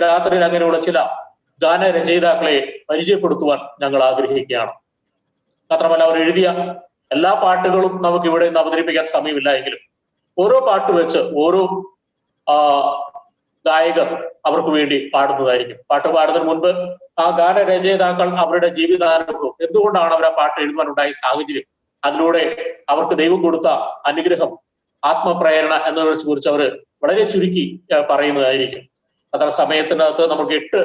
രാത്രിയിൽ അങ്ങനെയുള്ള ചില ഗാനരചയിതാക്കളെ പരിചയപ്പെടുത്തുവാൻ ഞങ്ങൾ ആഗ്രഹിക്കുകയാണ്. മാത്രമല്ല, അവർ എഴുതിയ എല്ലാ പാട്ടുകളും നമുക്ക് ഇവിടെ നിന്ന് അവതരിപ്പിക്കാൻ സമയമില്ല എങ്കിലും ഓരോ പാട്ട് വെച്ച് ഓരോ ഗായകർ അവർക്ക് വേണ്ടി പാടുന്നതായിരിക്കും. പാട്ട് പാടുന്നതിന് മുൻപ് ആ ഗാനരചയിതാക്കൾ അവരുടെ ജീവിതാനുഭവം, എന്തുകൊണ്ടാണ് അവർ ആ പാട്ട് എഴുതുവാനുണ്ടായ സാഹചര്യം, അതിലൂടെ അവർക്ക് ദൈവം കൊടുത്ത അനുഗ്രഹം, ആത്മപ്രേരണ എന്നതിനെ കുറിച്ച് അവർ വളരെ ചുരുക്കി പറയുന്നതായിരിക്കും. അത്ര സമയത്തിനകത്ത് നമുക്ക് 8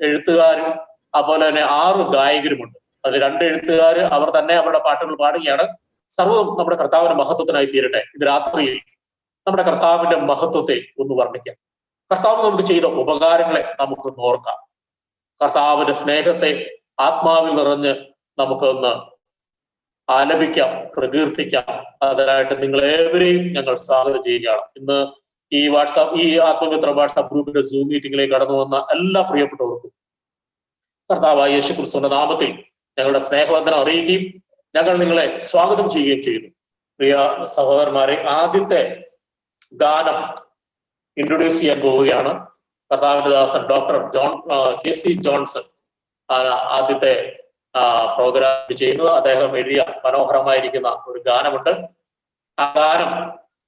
എഴുത്തുകാരും അതുപോലെ തന്നെ 6 ഗായകരുമുണ്ട്. അതിൽ 2 എഴുത്തുകാർ അവർ തന്നെ അവരുടെ പാട്ടുകൾ പാടുകയാണ്. സർവ്വം നമ്മുടെ കർത്താവിന്റെ മഹത്വത്തിനായി തീരട്ടെ. ഇത് രാത്രിയിൽ നമ്മുടെ കർത്താവിന്റെ മഹത്വത്തെ ഒന്ന് വർണ്ണിക്കാം. കർത്താവ് നമുക്ക് ചെയ്ത ഉപകാരങ്ങളെ നമുക്ക് ഓർക്കാം. കർത്താവിന്റെ സ്നേഹത്തെ ആത്മാവിൽ നിറഞ്ഞ് നമുക്കൊന്ന് ആലപിക്കാം, പ്രകീർത്തിക്കാം. അതിനായിട്ട് നിങ്ങളേവരെയും ഞങ്ങൾ സ്വാഗതം ചെയ്യുകയാണ്. ഇന്ന് ഈ ആത്മമിത്ര വാട്സാപ്പ് ഗ്രൂപ്പിന്റെ സൂം മീറ്റിംഗിലേക്ക് കടന്നു വന്ന എല്ലാ പ്രിയപ്പെട്ടവർക്കും കർത്താവായ യേശുക്രിസ്തുവിന്റെ നാമത്തിൽ ഞങ്ങളുടെ സ്നേഹവന്ദനം അറിയിക്കുകയും ഞങ്ങൾ നിങ്ങളെ സ്വാഗതം ചെയ്യുകയും ചെയ്യുന്നു. പ്രിയ സഹോദരന്മാരെ, ആദ്യത്തെ ഗാനം ഇൻട്രൊഡ്യൂസ് ചെയ്യാൻ പോവുകയാണ്. കർത്താവിന്റെ ദാസൻ ഡോക്ടർ KC ജോൺസൺ ആദ്യത്തെ പ്രോഗ്രാം ചെയ്യുന്നത്. അദ്ദേഹം എഴുതിയ മനോഹരമായിരിക്കുന്ന ഒരു ഗാനമുണ്ട്. ആ ഗാനം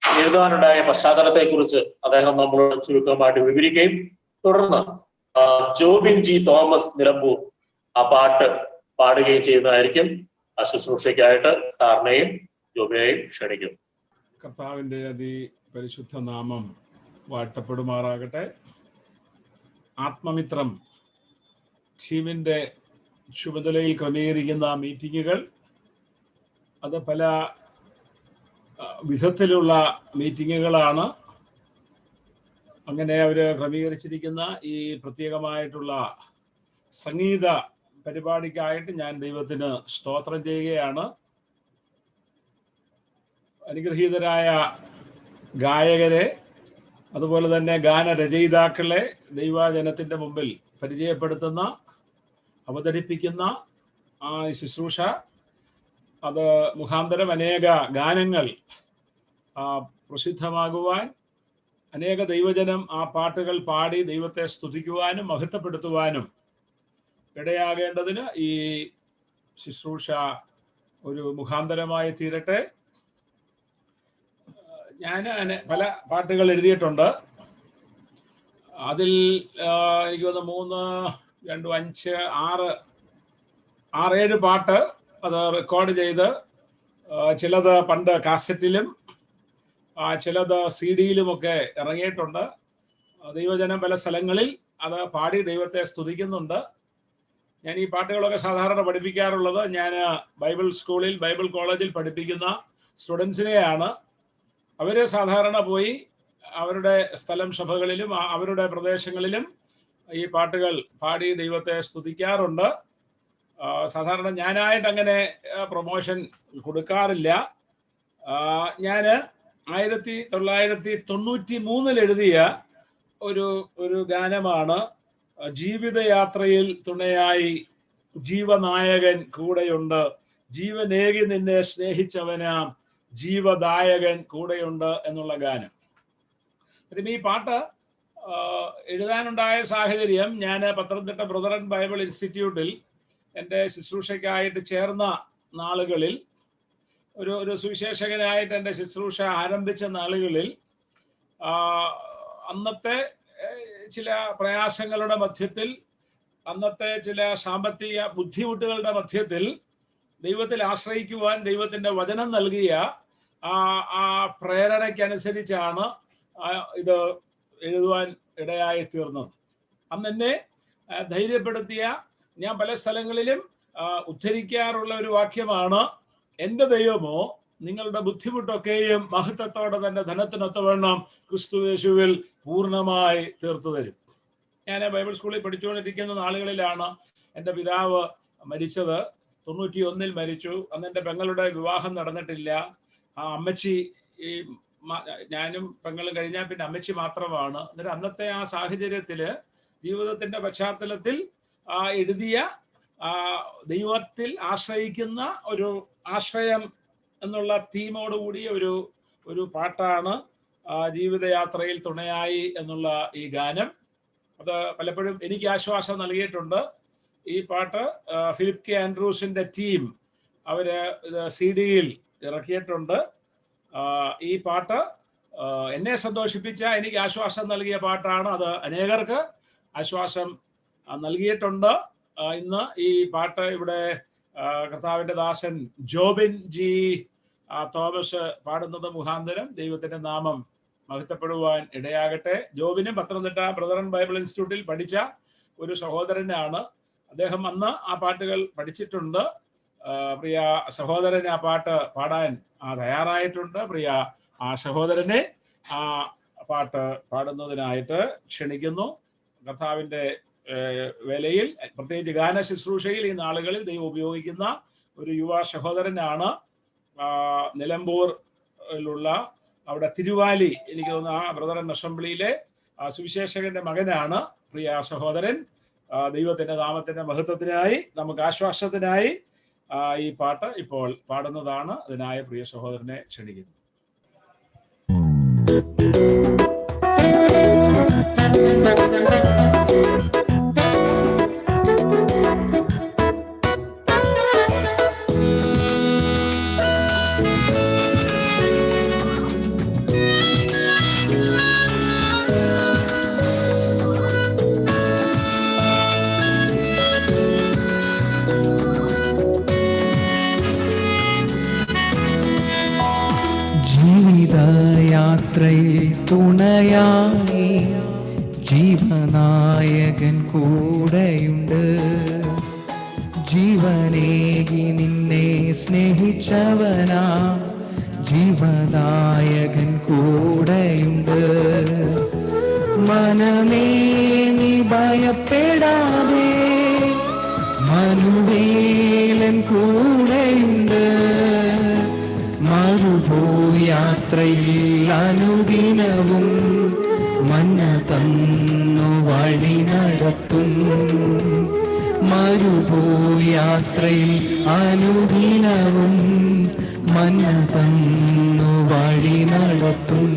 എഴുതാനുണ്ടായ പശ്ചാത്തലത്തെ കുറിച്ച് അദ്ദേഹം നമ്മളോട് ചുരുക്കമായിട്ട് വിവരിക്കുകയും തുടർന്ന് ജോബിൻ G. തോമസ് നിലമ്പൂർ ആ പാട്ട് പാടുകയും ചെയ്യുന്നതായിരിക്കും. ആ ശുശ്രൂഷയ്ക്കായിട്ട് സാറിനെയും ജോബിനെയും ക്ഷണിക്കും. കർത്താവിന്റെ അതിപരിശുദ്ധ നാമം വാഴ്ത്തപ്പെടുമാറാകട്ടെ. ആത്മമിത്രം ടീമിന്റെ ചുമതലയിൽ ക്രമീകരിക്കുന്ന മീറ്റിങ്ങുകൾ അത് പല വിധത്തിലുള്ള മീറ്റിങ്ങുകളാണ്. അങ്ങനെ അവർ ക്രമീകരിച്ചിരിക്കുന്ന ഈ പ്രത്യേകമായിട്ടുള്ള സംഗീത പരിപാടിക്കായിട്ട് ഞാൻ ദൈവത്തിന് സ്തോത്രം ചെയ്യുകയാണ്. അനുഗ്രഹീതരായ ഗായകരെ അതുപോലെ തന്നെ ഗാനരചയിതാക്കളെ ദൈവജനത്തിൻ്റെ മുമ്പിൽ പരിചയപ്പെടുത്തുന്ന അവതരിപ്പിക്കുന്ന ആ ശുശ്രൂഷ, അത് മുഖാന്തരം അനേക ഗാനങ്ങൾ പ്രസിദ്ധമാകുവാൻ, അനേക ദൈവജനം ആ പാട്ടുകൾ പാടി ദൈവത്തെ സ്തുതിക്കുവാനും മഹത്വപ്പെടുത്തുവാനും ഇടയാകേണ്ടതിന് ഈ ശുശ്രൂഷ ഒരു മുഖാന്തരമായി തീരട്ടെ. ഞാൻ പല പാട്ടുകൾ എഴുതിയിട്ടുണ്ട്. അതിൽ എനിക്ക് തോന്നുന്നു 3, 2, 5, 6, 7 പാട്ട് അത് റെക്കോർഡ് ചെയ്ത്, ചിലത് പണ്ട് കാസറ്റിലും ചിലത് CD-യിലുമൊക്കെ ഇറങ്ങിയിട്ടുണ്ട്. ദൈവജനം പല സ്ഥലങ്ങളിൽ അത് പാടി ദൈവത്തെ സ്തുതിക്കുന്നുണ്ട്. ഞാൻ ഈ പാട്ടുകളൊക്കെ സാധാരണ പഠിപ്പിക്കാറുള്ളത് ഞാൻ ബൈബിൾ സ്കൂളിൽ, ബൈബിൾ കോളേജിൽ പഠിപ്പിക്കുന്ന സ്റ്റുഡൻസിനെയാണ്. അവർ സാധാരണ പോയി അവരുടെ സ്ഥലം സഭകളിലും അവരുടെ പ്രദേശങ്ങളിലും ഈ പാട്ടുകൾ പാടി ദൈവത്തെ സ്തുതിക്കാറുണ്ട്. സാധാരണ ഞാനായിട്ട് അങ്ങനെ പ്രൊമോഷൻ കൊടുക്കാറില്ല. ഞാൻ 1993 എഴുതിയ ഒരു ഗാനമാണ് ജീവിതയാത്രയിൽ തുണയായി ജീവനായകൻ കൂടെയുണ്ട്, ജീവനേകി നിന്നെ സ്നേഹിച്ചവനാം ജീവദായകൻ കൂടെയുണ്ട് എന്നുള്ള ഗാനം. ഈ പാട്ട് എഴുതാനുണ്ടായ സാഹചര്യം, ഞാൻ പത്തനംതിട്ട ബ്രദറൻ ബൈബിൾ ഇൻസ്റ്റിറ്റ്യൂട്ടിൽ എൻ്റെ ശുശ്രൂഷയ്ക്കായിട്ട് ചേർന്ന നാളുകളിൽ, ഒരു സുവിശേഷകനായിട്ട് എൻ്റെ ശുശ്രൂഷ ആരംഭിച്ച നാളുകളിൽ, അന്നത്തെ ചില പ്രയാസങ്ങളുടെ മധ്യത്തിൽ, അന്നത്തെ ചില സാമ്പത്തിക ബുദ്ധിമുട്ടുകളുടെ മധ്യത്തിൽ ദൈവത്തിൽ ആശ്രയിക്കുവാൻ ദൈവത്തിൻ്റെ വചനം നൽകിയ ആ പ്രേരണയ്ക്കനുസരിച്ചാണ് ഇത് എഴുതുവാൻ ഇടയായി തീർന്നത്. അന്ന് എന്നെ ധൈര്യപ്പെടുത്തിയ, ഞാൻ പല സ്ഥലങ്ങളിലും ഉദ്ധരിക്കാറുള്ള ഒരു വാക്യമാണ്, എൻ്റെ ദൈവമോ നിങ്ങളുടെ ബുദ്ധിമുട്ടൊക്കെയും മഹത്വത്തോടെ തന്നെ ധനത്തിനൊത്തവണ്ണം ക്രിസ്തു യേശുവിൽ പൂർണ്ണമായി തീർത്തു തരും. ഞാൻ ബൈബിൾ സ്കൂളിൽ പഠിച്ചുകൊണ്ടിരിക്കുന്ന നാളുകളിലാണ് എൻ്റെ പിതാവ് മരിച്ചത്. 91 മരിച്ചു. അന്ന് എൻ്റെ പെങ്ങളുടെ വിവാഹം നടന്നിട്ടില്ല. അമ്മച്ചി, ഞാനും പെങ്ങളും കഴിഞ്ഞാൽ പിന്നെ അമ്മച്ചി മാത്രമാണ്. എന്നിട്ട് അന്നത്തെ ആ സാഹചര്യത്തിൽ, ജീവിതത്തിൻ്റെ പശ്ചാത്തലത്തിൽ എഴുതിയ ദൈവത്തിൽ ആശ്രയിക്കുന്ന ഒരു ആശ്രയം എന്നുള്ള തീമോടുകൂടിയ ഒരു പാട്ടാണ് ജീവിതയാത്രയിൽ തുണയായി എന്നുള്ള ഈ ഗാനം. അത് പലപ്പോഴും എനിക്ക് ആശ്വാസം നൽകിയിട്ടുണ്ട്. ഈ പാട്ട് ഫിലിപ്പ് കെ ആൻഡ്രൂസിന്റെ ടീം അവര് CD-യിൽ ഇറക്കിയിട്ടുണ്ട്. ഈ പാട്ട് എന്നെ സന്തോഷിപ്പിച്ച, എനിക്ക് ആശ്വാസം നൽകിയ പാട്ടാണ്. അത് അനേകർക്ക് ആശ്വാസം നൽകിയിട്ടുണ്ട്. ഇന്ന് ഈ പാട്ട് ഇവിടെ കർത്താവിന്റെ ദാസൻ ജോബിൻ ജി തോമസ് പാടുന്നത് മുഖാന്തരം ദൈവത്തിന്റെ നാമം മഹത്വപ്പെടുവാൻ ഇടയാകട്ടെ. ജോബിനും പത്തനംതിട്ട ബ്രദറൻ ബൈബിൾ ഇൻസ്റ്റിറ്റ്യൂട്ടിൽ പഠിച്ച ഒരു സഹോദരനാണ്. അദ്ദേഹം അന്ന് ആ പാട്ടുകൾ പഠിച്ചിട്ടുണ്ട്. പ്രിയ സഹോദരൻ ആ പാട്ട് പാടാൻ തയ്യാറായിട്ടുണ്ട്. പ്രിയ ആ സഹോദരനെ ആ പാട്ട് പാടുന്നതിനായിട്ട് ക്ഷണിക്കുന്നു. കർത്താവിന്റെ വേലയിൽ, പ്രത്യേകിച്ച് ഗാന ശുശ്രൂഷയിൽ ഈ നാളുകളിൽ ദൈവം ഉപയോഗിക്കുന്ന ഒരു യുവ സഹോദരനാണ്. നിലമ്പൂരിലുള്ള അവിടെ തിരുവാലി, എനിക്ക് തോന്നുന്നു ആ ബ്രദറൻ അസംബ്ലിയിലെ സുവിശേഷകന്റെ മകനാണ് പ്രിയ സഹോദരൻ. ദൈവത്തിന്റെ നാമത്തിന്റെ മഹത്വത്തിനായി, നമുക്ക് ആശ്വാസത്തിനായി ഈ പാട്ട് ഇപ്പോൾ പാടുന്നതാണ്. അതിനായി പ്രിയ സഹോദരനെ ക്ഷണിക്കുന്നു. ജീവിതയാത്രയിൽ തുണയായി ജീവനായകൻ കൂടെയുണ്ട്. ജീവനേകി നിന്നെ സ്നേഹിച്ചവനാ ജീവനായകൻ കൂടെയുണ്ട്. മനമേ നീ ഭയപ്പെടാതെ, മനുവേലൻ കൂടെയുണ്ട്. മരുഭൂയാത്രയിൽ അനുദിനവും മഞ്ഞ തന്നു വഴി നടത്തും. മരുഭൂയാത്രയിൽ അനുദിനവും മഞ്ഞ തന്നു വഴി നടത്തും.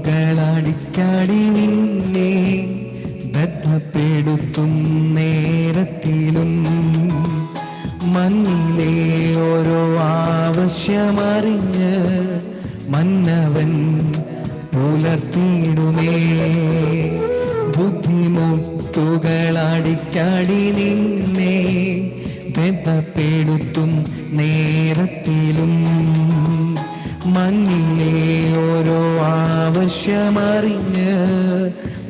ബുദ്ധിമുട്ടുകളടിക്കടി നിന്നെ ബദ്ധപ്പെടുത്തും നേരത്തിലും, മണ്ണിലെ ഓരോ ആവശ്യമറിഞ്ഞ് മന്നവൻ പുലർത്തിയിടുമേ. ബുദ്ധിമുട്ടുകളടിക്കടി നിന്നെ ബദ്ധപ്പെടുത്തും നേരത്തിലും, മണ്ണിലെ ഓരോ ആവശ്യമറിഞ്ഞ്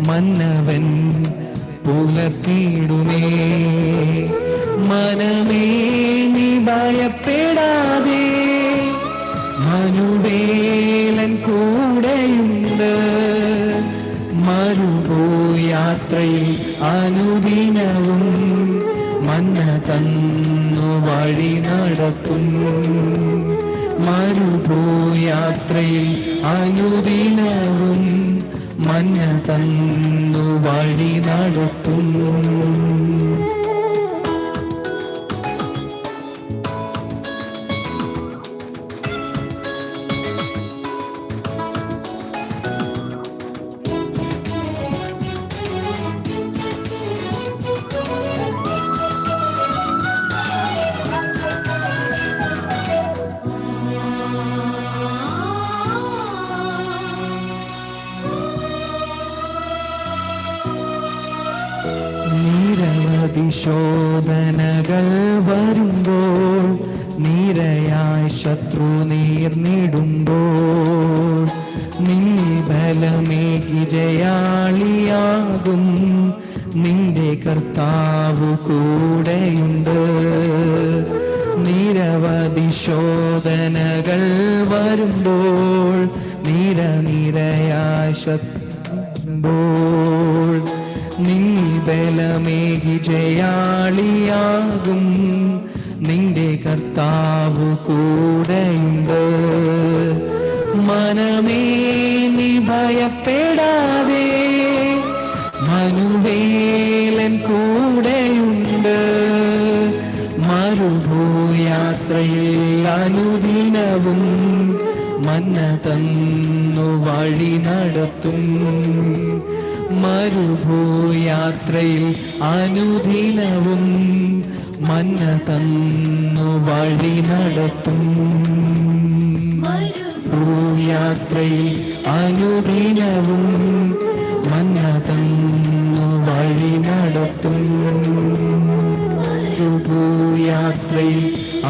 മന്നവൻ പുലർത്തിയിടുമേ. മനമേ നീ ഭയപ്പെടാതെ, മനുവേലൻ കൂടെയുണ്ട്. മരുഭൂയാത്രയിൽ അനുദിനവും മന്ന തന്നു വഴി നടത്തും. മരുഭൂയാത്രയിൽ അനുദിനവും മഞ്ഞ തന്നു വഴി നടത്തും. ശോധനകൾ വരുമ്പോൾ, നിരയായി ശത്രു നേർന്നിടുമ്പോൾ, നിന്നിൽ ബലമേകി ജയാളിയാകും നിന്റെ കർത്താവ് കൂടെയുണ്ട്. നിരവധി ശോധനകൾ വരുമ്പോൾ, നിരയായി ശത്രു ബലമേകി ജയാളിയാകും നിന്റെ കർത്താവ് കൂടെയുണ്ട്. മനമേ നീ ഭയപ്പെടാതെ, മനുവേലൻ കൂടെയുണ്ട്. മരുഭൂയാത്രയിൽ അനുദിനവും മന്ന തന്നു വഴി നടത്തും. മരുഭൂയാത്രയിൽ അനുദിനവും മന്ന തന്നു വഴി നടത്തും. യാത്രയിൽ അനുദിനവും മന്ന തന്നു വഴി നടത്തും. യാത്രയിൽ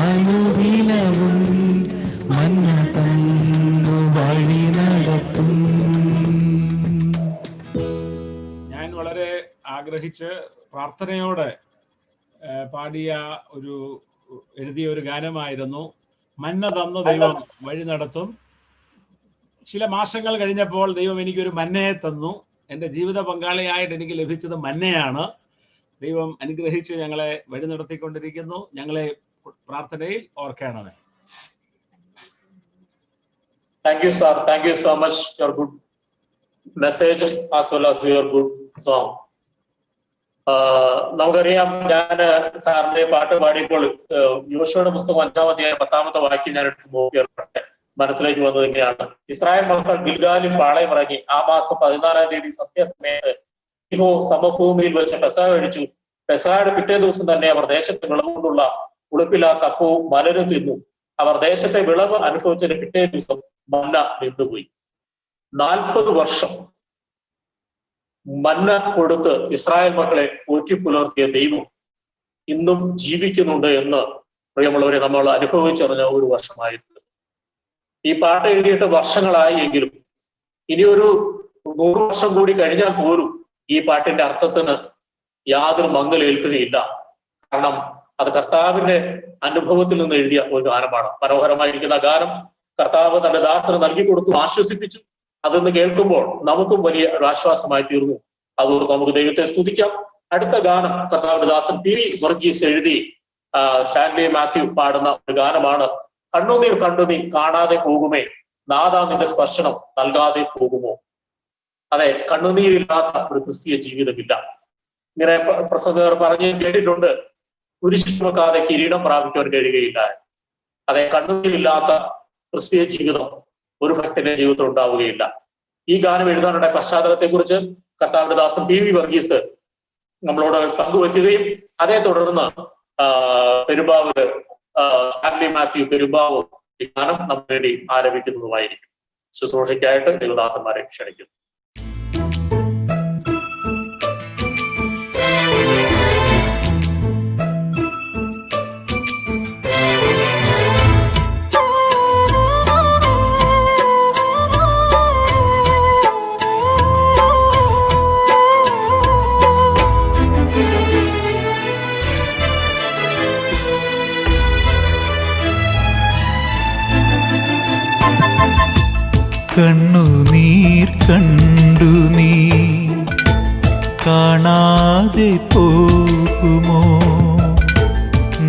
അനുദിനവും മന്ന തന്നു വഴി നടത്തും. ഞാൻ വളരെ ആഗ്രഹിച്ച് പ്രാർത്ഥനയോടെ പാടിയ എഴുതിയ ഒരു ഗാനമായിരുന്നു മന്ന തന്നു ദൈവം വഴി നടത്തും. ചില മാസങ്ങൾ കഴിഞ്ഞപ്പോൾ ദൈവം എനിക്കൊരു മന്നയെ തന്നു. എൻ്റെ ജീവിത പങ്കാളിയായിട്ട് എനിക്ക് ലഭിച്ചത് മന്നയാണ്. ദൈവം അനുഗ്രഹിച്ച് ഞങ്ങളെ വഴി നടത്തിക്കൊണ്ടിരിക്കുന്നു. ഞങ്ങളെ പ്രാർത്ഥനയിൽ ഓർക്കണമേ. Thank you, sir. Thank you so much. Your good messages as well as your good song. നമുക്കറിയാം, ഞാൻ സാറിന്റെ പാട്ട് പാടിയപ്പോൾ യോശുവയുടെ പുസ്തകം 5-ാം അധ്യായം 10-ാമത്തെ വാക്യം ഞാൻ എടുത്ത് നോക്കിയപ്പോഴത്തെ മനസ്സിലേക്ക് വന്നത് എങ്ങനെയാണ്? ഇസ്രായേൽ മക്കൾ ഗിൽഗാലിൽ പാളയമിറങ്ങി. ആ മാസം 14-ാം തീയതി സന്ധ്യാസമയത്ത് യഹോ സമഭൂമിയിൽ വെച്ച് പെസഹ കഴിച്ചു. പെസഹയുടെ പിറ്റേ ദിവസം തന്നെ അവർ ദേശത്തെ വിളവ് കൊണ്ടുള്ള ഉടുപ്പില്ലാത്ത അപ്പവും മലരും തിന്നു. അവർ ദേശത്തെ വിളവ് അനുഭവിച്ചതിന് പിറ്റേ ദിവസം മന്ന നിന്നുപോയി. 40 വർഷം മന്ന കൊടുത്ത് ഇസ്രായേൽ മക്കളെ പോറ്റിപ്പുലർത്തിയ ദൈവം ഇന്നും ജീവിക്കുന്നുണ്ട് എന്ന് പ്രിയമുള്ളവരെ നമ്മൾ അനുഭവിച്ചറിഞ്ഞ ഒരു വർഷമായിരുന്നു. ഈ പാട്ട് എഴുതിയിട്ട് വർഷങ്ങളായി എങ്കിലും ഇനിയൊരു 100 വർഷം കൂടി കഴിഞ്ഞാൽ പോലും ഈ പാട്ടിന്റെ അർത്ഥത്തിന് യാതൊരു മങ്ങലേൽക്കുകയില്ല. കാരണം അത് കർത്താവിന്റെ അനുഭവത്തിൽ നിന്ന് എഴുതിയ ഒരു ഗാനമാണ്. മനോഹരമായിരിക്കുന്ന ഗാനം കർത്താവ് തന്റെ ദാസന് നൽകി കൊടുത്തു, ആശ്വസിപ്പിച്ചു. അതെന്ന് കേൾക്കുമ്പോൾ നമുക്കും വലിയ ഒരു ആശ്വാസമായി തീർന്നു. അതുകൊണ്ട് നമുക്ക് ദൈവത്തെ സ്തുതിക്കാം. അടുത്ത ഗാനം കർത്താവിന്റെ ദാസൻ പി വി വർഗീസ് എഴുതി സ്റ്റാൻലി മാത്യു പാടുന്ന ഒരു ഗാനമാണ്. കണ്ണുനീർ കണ്ടുനീ കാണാതെ പോകുമേ, നാദാ നിന്റെ സ്പർശനം നൽകാതെ പോകുമോ. അതെ, കണ്ണുനീരില്ലാത്ത ഒരു ക്രിസ്തീയ ജീവിതമില്ല. ഇങ്ങനെ പ്രസംഗകർ പറഞ്ഞ് കേട്ടിട്ടുണ്ട്, കുരിശ് ചുമക്കാതെ കിരീടം പ്രാപിക്കുവാൻ കഴിയുകയില്ല. അതെ, കണ്ണുനീരില്ലാത്ത ക്രിസ്തീയ ജീവിതം ഒരു ഭക്തന്റെ ജീവിതത്തിൽ ഉണ്ടാവുകയില്ല. ഈ ഗാനം എഴുതാനുള്ള പശ്ചാത്തലത്തെ കുറിച്ച് കർത്താവിന്റെ ദാസൻ പി വി വർഗീസ് നമ്മളോട് പങ്കുവയ്ക്കുകയും അതേ തുടർന്ന് പെരുമ്പാവൂര് സ്റ്റാൻലി മാത്യു പെരുമ്പാവൂർ ഈ ഗാനം നമുക്ക് വേണ്ടി ആലപിക്കുന്നതുമായിരിക്കും. ശുശ്രൂഷയ്ക്കായിട്ട് ദേവദാസന്മാരെ ക്ഷണിക്കുന്നു. കണ്ണുനീർ കണ്ടു നീ കാണാതെ പോകുമോ,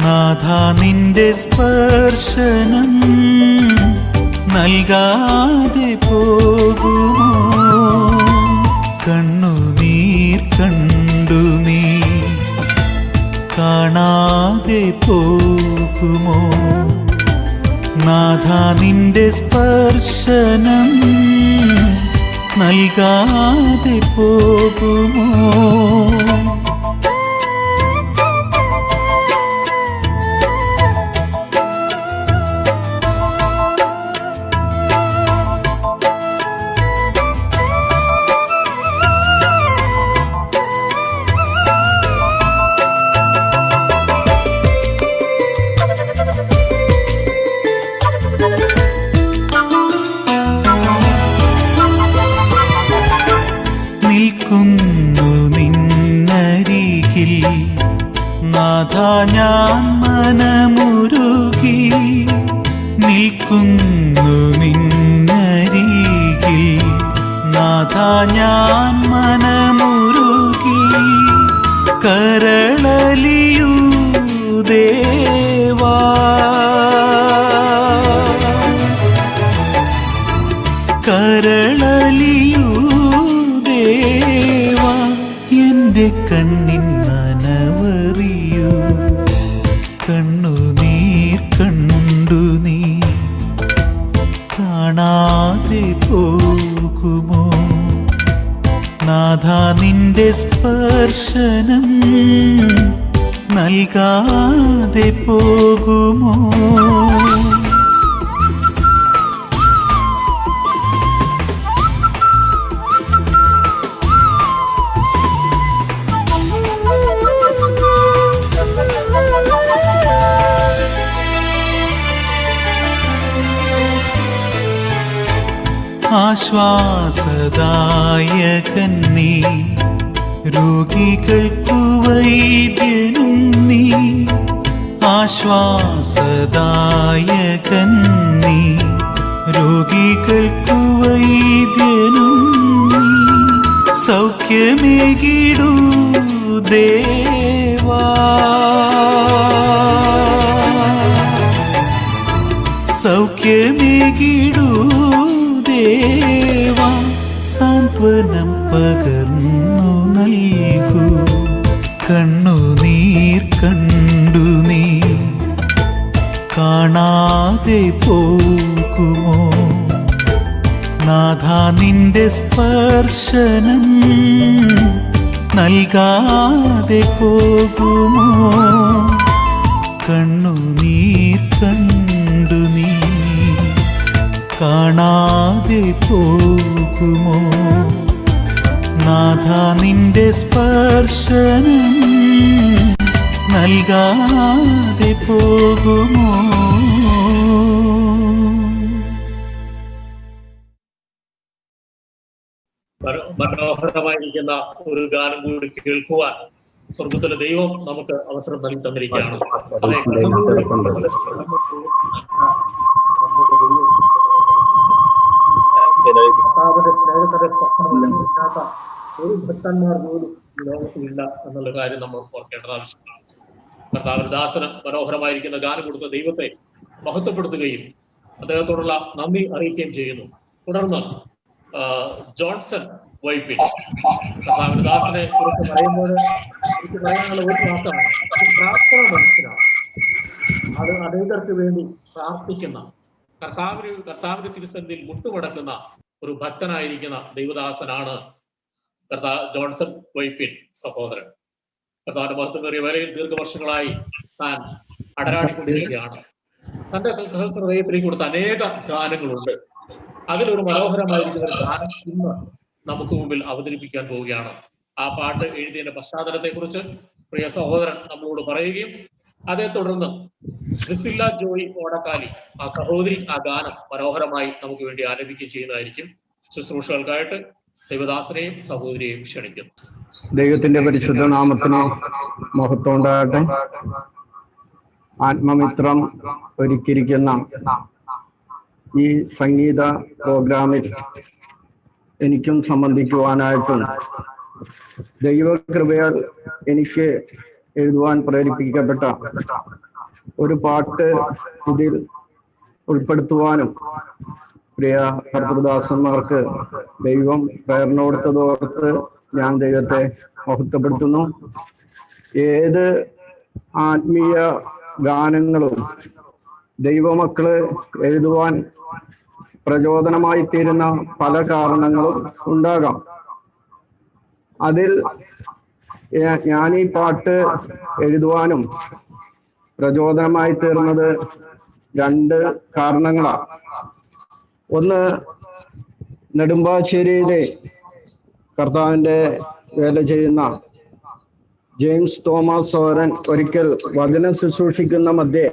നാഥാ നിന്റെ സ്പർശനം നൽകാതെ പോകുമോ. കണ്ണുനീർ കണ്ടു നീ കാണാതെ പോകുമോ, നാഥാ നിന്റെ സ്പർശനം നൽകാതെ പോകുമോ. നിൽക്കുന്നു നിന്നരികിൽ നാഥാ ഞാൻ മനമുരുകി, നിൽക്കുന്നു നിന്നരികിൽ നാഥാ ഞാൻ മനമുരുകി. കണ്ണുനീർ കണ്ടു നീ കാണാതെ പോകുമോ? നാഥ നിന്റെ സ്പർശനം നൽകാതെ പോകുമോ? ആശ്വാസദായകൻ നീ, രോഗികൾക്കു വൈദ്യനും നീ. ആശ്വാസദായകൻ നീ, രോഗികൾക്കു വൈദ്യനും നീ. സൗഖ്യമേകിടൂ ദേവാ, സൗഖ്യമേകിടൂ ദേവാ. സാന്ത്വനം പകർന്നു നൽകൂ. കണ്ണുനീർ കണ്ടു നീ കാണാതെ പോകുമോ? നാഥ നിന്റെ സ്പർശനം നൽകാതെ പോകുമോ? കണ്ണുനീർ കണ്ടു നീ കാണാതെ പോകുമോ? നാഥ നിന്റെ സ്പർശനം നൽകാതെ പോകുമോ? മനോഹരമായിരിക്കുന്ന ഒരു ഗാനം കൂടി കേൾക്കുവാൻ സ്വർഗത്തിലെ ദൈവം നമുക്ക് അവസരം നൽകി തന്നിരിക്കുകയാണ്. സ്നേഹത്തിന്റെ സ്പർശനമില്ലാത്ത ഒരു ഭക്തന്മാർ പോലും ഈ ലോകത്തിലില്ല എന്നുള്ള കാര്യം നമ്മൾ ഓർക്കേണ്ടത് ആവശ്യമാണ്. കർത്താവിന്റെ ദാസന് മനോഹരമായിരിക്കുന്ന ഗാനം കൊടുത്ത ദൈവത്തെ മഹത്വപ്പെടുത്തുകയും അദ്ദേഹത്തോടുള്ള നന്ദി അറിയിക്കുകയും ചെയ്യുന്നു. തുടർന്ന് ജോൺസൺ വൈപ്പിൻ കർത്താവിന്റെ ദാസനെ കുറിച്ച് പറയുമ്പോൾ എനിക്ക് പറയാനുള്ള ഒരു വാക്കാണ്, പ്രാർത്ഥന മനുഷ്യനാണ്. അത് അനേകർക്ക് വേണ്ടി പ്രാർത്ഥിക്കുന്ന, കർത്താവിന്റെ തിരുസന്നിധിയിൽ മുട്ടുമടക്കുന്ന ഒരു ഭക്തനായിരിക്കുന്ന ദൈവദാസനാണ് ജോൺസൺ വൈപ്പിൻ സഹോദരൻ. കർത്താവിന്റെ മഹത്വമേറിയ വേലയിൽ ദീർഘവർഷങ്ങളായി താൻ അടരാടിക്കൊണ്ടിരിക്കുകയാണ്. തന്റെ ഹൃദയത്തിലേക്ക് കൊടുത്ത അനേക ഗാനങ്ങളുണ്ട്. അതിലൊരു മനോഹരമായിരിക്കുന്ന ഒരു ഗാനം ഇന്ന് നമുക്ക് മുമ്പിൽ അവതരിപ്പിക്കാൻ പോവുകയാണ്. ആ പാട്ട് എഴുതിയതിന്റെ പശ്ചാത്തലത്തെ കുറിച്ച് പ്രിയ സഹോദരൻ നമ്മളോട് പറയുകയും അതേ തുടർന്ന് സിസില്ല ജോയി ഓടക്കാലി ആ സഹോദരി ആ ഗാനം മനോഹരമായി നമുക്ക് വേണ്ടി ആലപിക്കുകയും ചെയ്യുന്നതായിരിക്കും. ശുശ്രൂഷകൾക്കായിട്ട് ദൈവദാസനെയും സഹോദരിയെയും ക്ഷണിക്കുന്നു. ദൈവത്തിന്റെ പരിശുദ്ധ നാമത്തിന് മഹത്വം ഉണ്ടാകട്ടെ. ആത്മമിത്രം ഒരുക്കിയിരിക്കുന്ന ഈ സംഗീത പ്രോഗ്രാമിൽ എനിക്കും സംബന്ധിക്കുവാനായിട്ടും ദൈവകൃപയാൽ എനിക്ക് എഴുതുവാൻ പ്രേരിപ്പിക്കപ്പെട്ട ഒരു പാട്ട് ഇതിൽ ഉൾപ്പെടുത്തുവാനും പ്രിയ കർത്തൃദാസന്മാർക്ക് ദൈവം പ്രേരണ കൊടുത്തതോർത്ത് ഞാൻ ദൈവത്തെ മഹത്വപ്പെടുത്തുന്നു. ഏത് ആത്മീയ ഗാനങ്ങളും ദൈവമക്കള് എഴുതുവാൻ പ്രചോദനമായി തീരുന്ന പല കാരണങ്ങളും ഉണ്ടാകാം. അതിൽ ഞാൻ ഈ പാട്ട് എഴുതുവാനും പ്രചോദനമായി തീർന്നത് രണ്ട് കാരണങ്ങളാണ്. ഒന്ന്, നെടുമ്പാശ്ശേരിയിലെ കർത്താവിൻ്റെ വേല ചെയ്യുന്ന ജെയിംസ് തോമസ് സോരൻ ഒരിക്കൽ വചനം ശുശ്രൂഷിക്കുന്ന മധ്യേ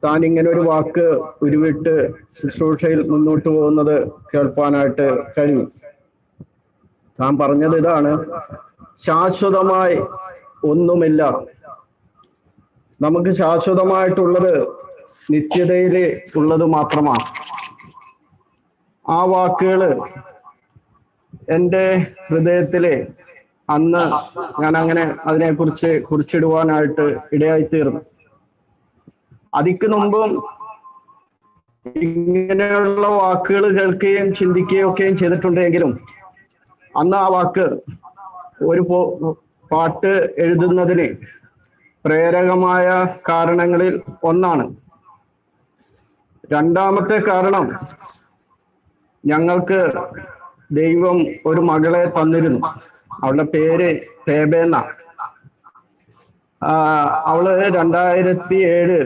താൻ ഇങ്ങനെ ഒരു വാക്ക് ഉരുവിട്ട് ശുശ്രൂഷയിൽ മുന്നോട്ട് പോകുന്നത് കേൾപ്പാനായിട്ട് കഴിഞ്ഞു. താൻ പറഞ്ഞത് ഇതാണ്: ശാശ്വതമായി ഒന്നുമില്ല, നമുക്ക് ശാശ്വതമായിട്ടുള്ളത് നിത്യതയിൽ ഉള്ളത് മാത്രമാണ്. ആ വാക്കുകള് എൻ്റെ ഹൃദയത്തില് അന്ന് ഞാൻ അങ്ങനെ അതിനെക്കുറിച്ച് കുറിച്ചിടുവാനായിട്ട് ഇടയായിത്തീർന്നു. അതിക്ക് മുമ്പും ഇങ്ങനെയുള്ള വാക്കുകൾ കേൾക്കുകയും ചിന്തിക്കുകയും ഒക്കെയും ചെയ്തിട്ടുണ്ടെങ്കിലും അന്ന് ആ വാക്ക് ഒരു പാട്ട് എഴുതുന്നതിന് പ്രേരകമായ കാരണങ്ങളിൽ ഒന്നാണ്. രണ്ടാമത്തെ കാരണം, ഞങ്ങൾക്ക് ദൈവം ഒരു മകളെ തന്നിരുന്നു. അവളുടെ പേര് ഫേബേന്ന. അവള് 2008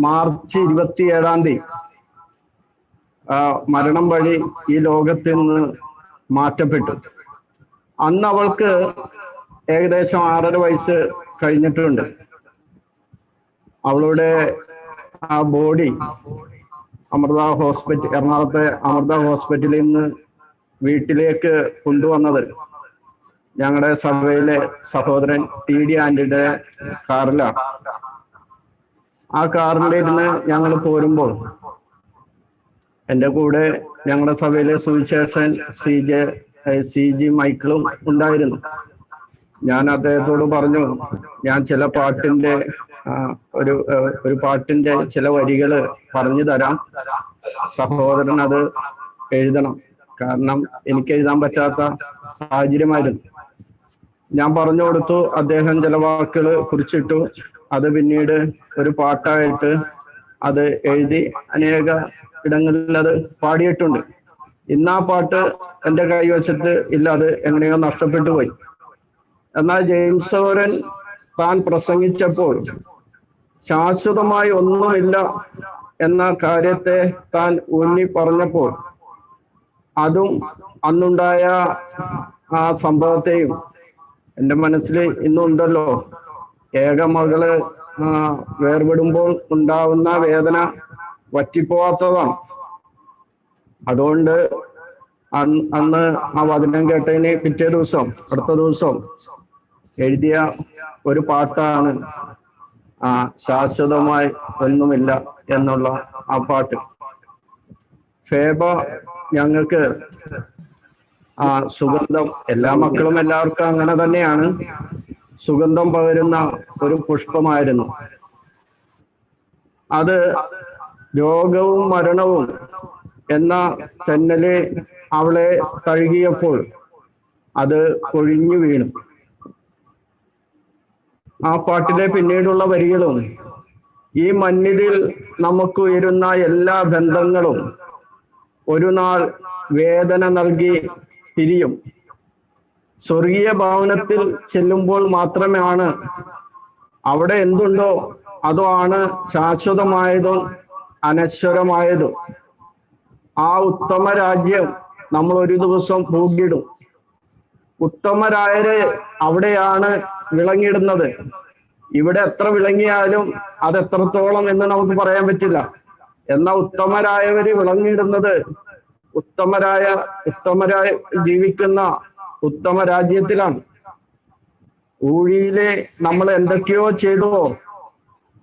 മാർച്ച് 27 മരണം വഴി ഈ ലോകത്തിൽ നിന്ന് മാറ്റപ്പെട്ടു. അന്ന് അവൾക്ക് ഏകദേശം 6.5 വയസ്സ് കഴിഞ്ഞിട്ടുണ്ട്. അവളുടെ ആ ബോഡി എറണാകുളത്തെ അമൃത ഹോസ്പിറ്റലിൽ നിന്ന് വീട്ടിലേക്ക് കൊണ്ടുവന്നത് ഞങ്ങളുടെ സഭയിലെ സഹോദരൻ TD ആന്റിയുടെ കാറിലാണ്. ആ കാറിലിരുന്ന് ഞങ്ങൾ പോരുമ്പോൾ എൻ്റെ കൂടെ ഞങ്ങളുടെ സഭയിലെ സുവിശേഷൻ CG മൈക്കിളും ഉണ്ടായിരുന്നു. ഞാൻ അദ്ദേഹത്തോട് പറഞ്ഞു, ഞാൻ ചില പാട്ടിന്റെ ഒരു പാട്ടിന്റെ ചില വരികൾ പറഞ്ഞു തരാം, സഹോദരൻ അത് എഴുതണം, കാരണം എനിക്ക് എഴുതാൻ പറ്റാത്ത സാഹചര്യമായിരുന്നു. ഞാൻ പറഞ്ഞു കൊടുത്തു. അദ്ദേഹം ചില വാക്കുകൾ കുറിച്ചിട്ടു. അത് പിന്നീട് ഒരു പാട്ടായിട്ട് അത് എഴുതി അനേക ഇടങ്ങളിൽ അത് പാടിയിട്ടുണ്ട്. ഇന്ന് ആ പാട്ട് എൻ്റെ കൈവശത്ത് ഇല്ല, അത് എങ്ങനെയോ നഷ്ടപ്പെട്ടു പോയി. എന്നാൽ ജെയിംസ് സഹോദരൻ താൻ പ്രസംഗിച്ചപ്പോൾ ശാശ്വതമായി ഒന്നുമില്ല എന്ന കാര്യത്തെ താൻ ഊന്നി പറഞ്ഞപ്പോൾ അതും അന്നുണ്ടായ ആ സംഭവത്തെയും എൻ്റെ മനസ്സിൽ ഇന്നുണ്ടല്ലോ. ഏക മകള് വേർപെടുമ്പോൾ ഉണ്ടാവുന്ന വേദന വറ്റിപ്പോവാത്തതാണ്. അതുകൊണ്ട് അന്ന് ആ വചനം കേട്ടതിന് അടുത്ത ദിവസം എഴുതിയ ഒരു പാട്ടാണ് ശാശ്വതമായി ഒന്നുമില്ല എന്നുള്ള ആ പാട്ട്. ഫേബ ഞങ്ങൾക്ക് സുഗന്ധം, എല്ലാ മക്കളും എല്ലാവർക്കും അങ്ങനെ തന്നെയാണ്, സുഗന്ധം പകരുന്ന ഒരു പുഷ്പമായിരുന്നു. അത് രോഗവും മരണവും എന്ന തെന്നല് അവളെ തഴുകിയപ്പോൾ അത് കൊഴിഞ്ഞു വീണു. ആ പാട്ടിലെ പിന്നീടുള്ള വരികളും, ഈ മണ്ണിൽ നമുക്ക് ഉയരുന്ന എല്ലാ ബന്ധങ്ങളും ഒരു നാൾ വേദന നൽകി പിരിയും. സ്വർഗീയ ഭവനത്തിൽ ചെല്ലുമ്പോൾ മാത്രമാണ് അവിടെ എന്തുണ്ടോ അതോ ആണ് ശാശ്വതമായതും അനശ്വരമായതും. ആ ഉത്തമ രാജ്യം നമ്മൾ ഒരു ദിവസം പൂകിടും. ഉത്തമരായര് അവിടെയാണ് വിളങ്ങിടുന്നത്. ഇവിടെ എത്ര വിളങ്ങിയാലും അത് എത്രത്തോളം എന്ന് നമുക്ക് പറയാൻ പറ്റില്ല. എന്നാൽ ഉത്തമരായവര് വിളങ്ങിടുന്നത് ഉത്തമരായി ജീവിക്കുന്ന ഉത്തമ രാജ്യത്തിലാണ്. ഊഴിയിലെ നമ്മൾ എന്തൊക്കെയോ ചെയ്തോ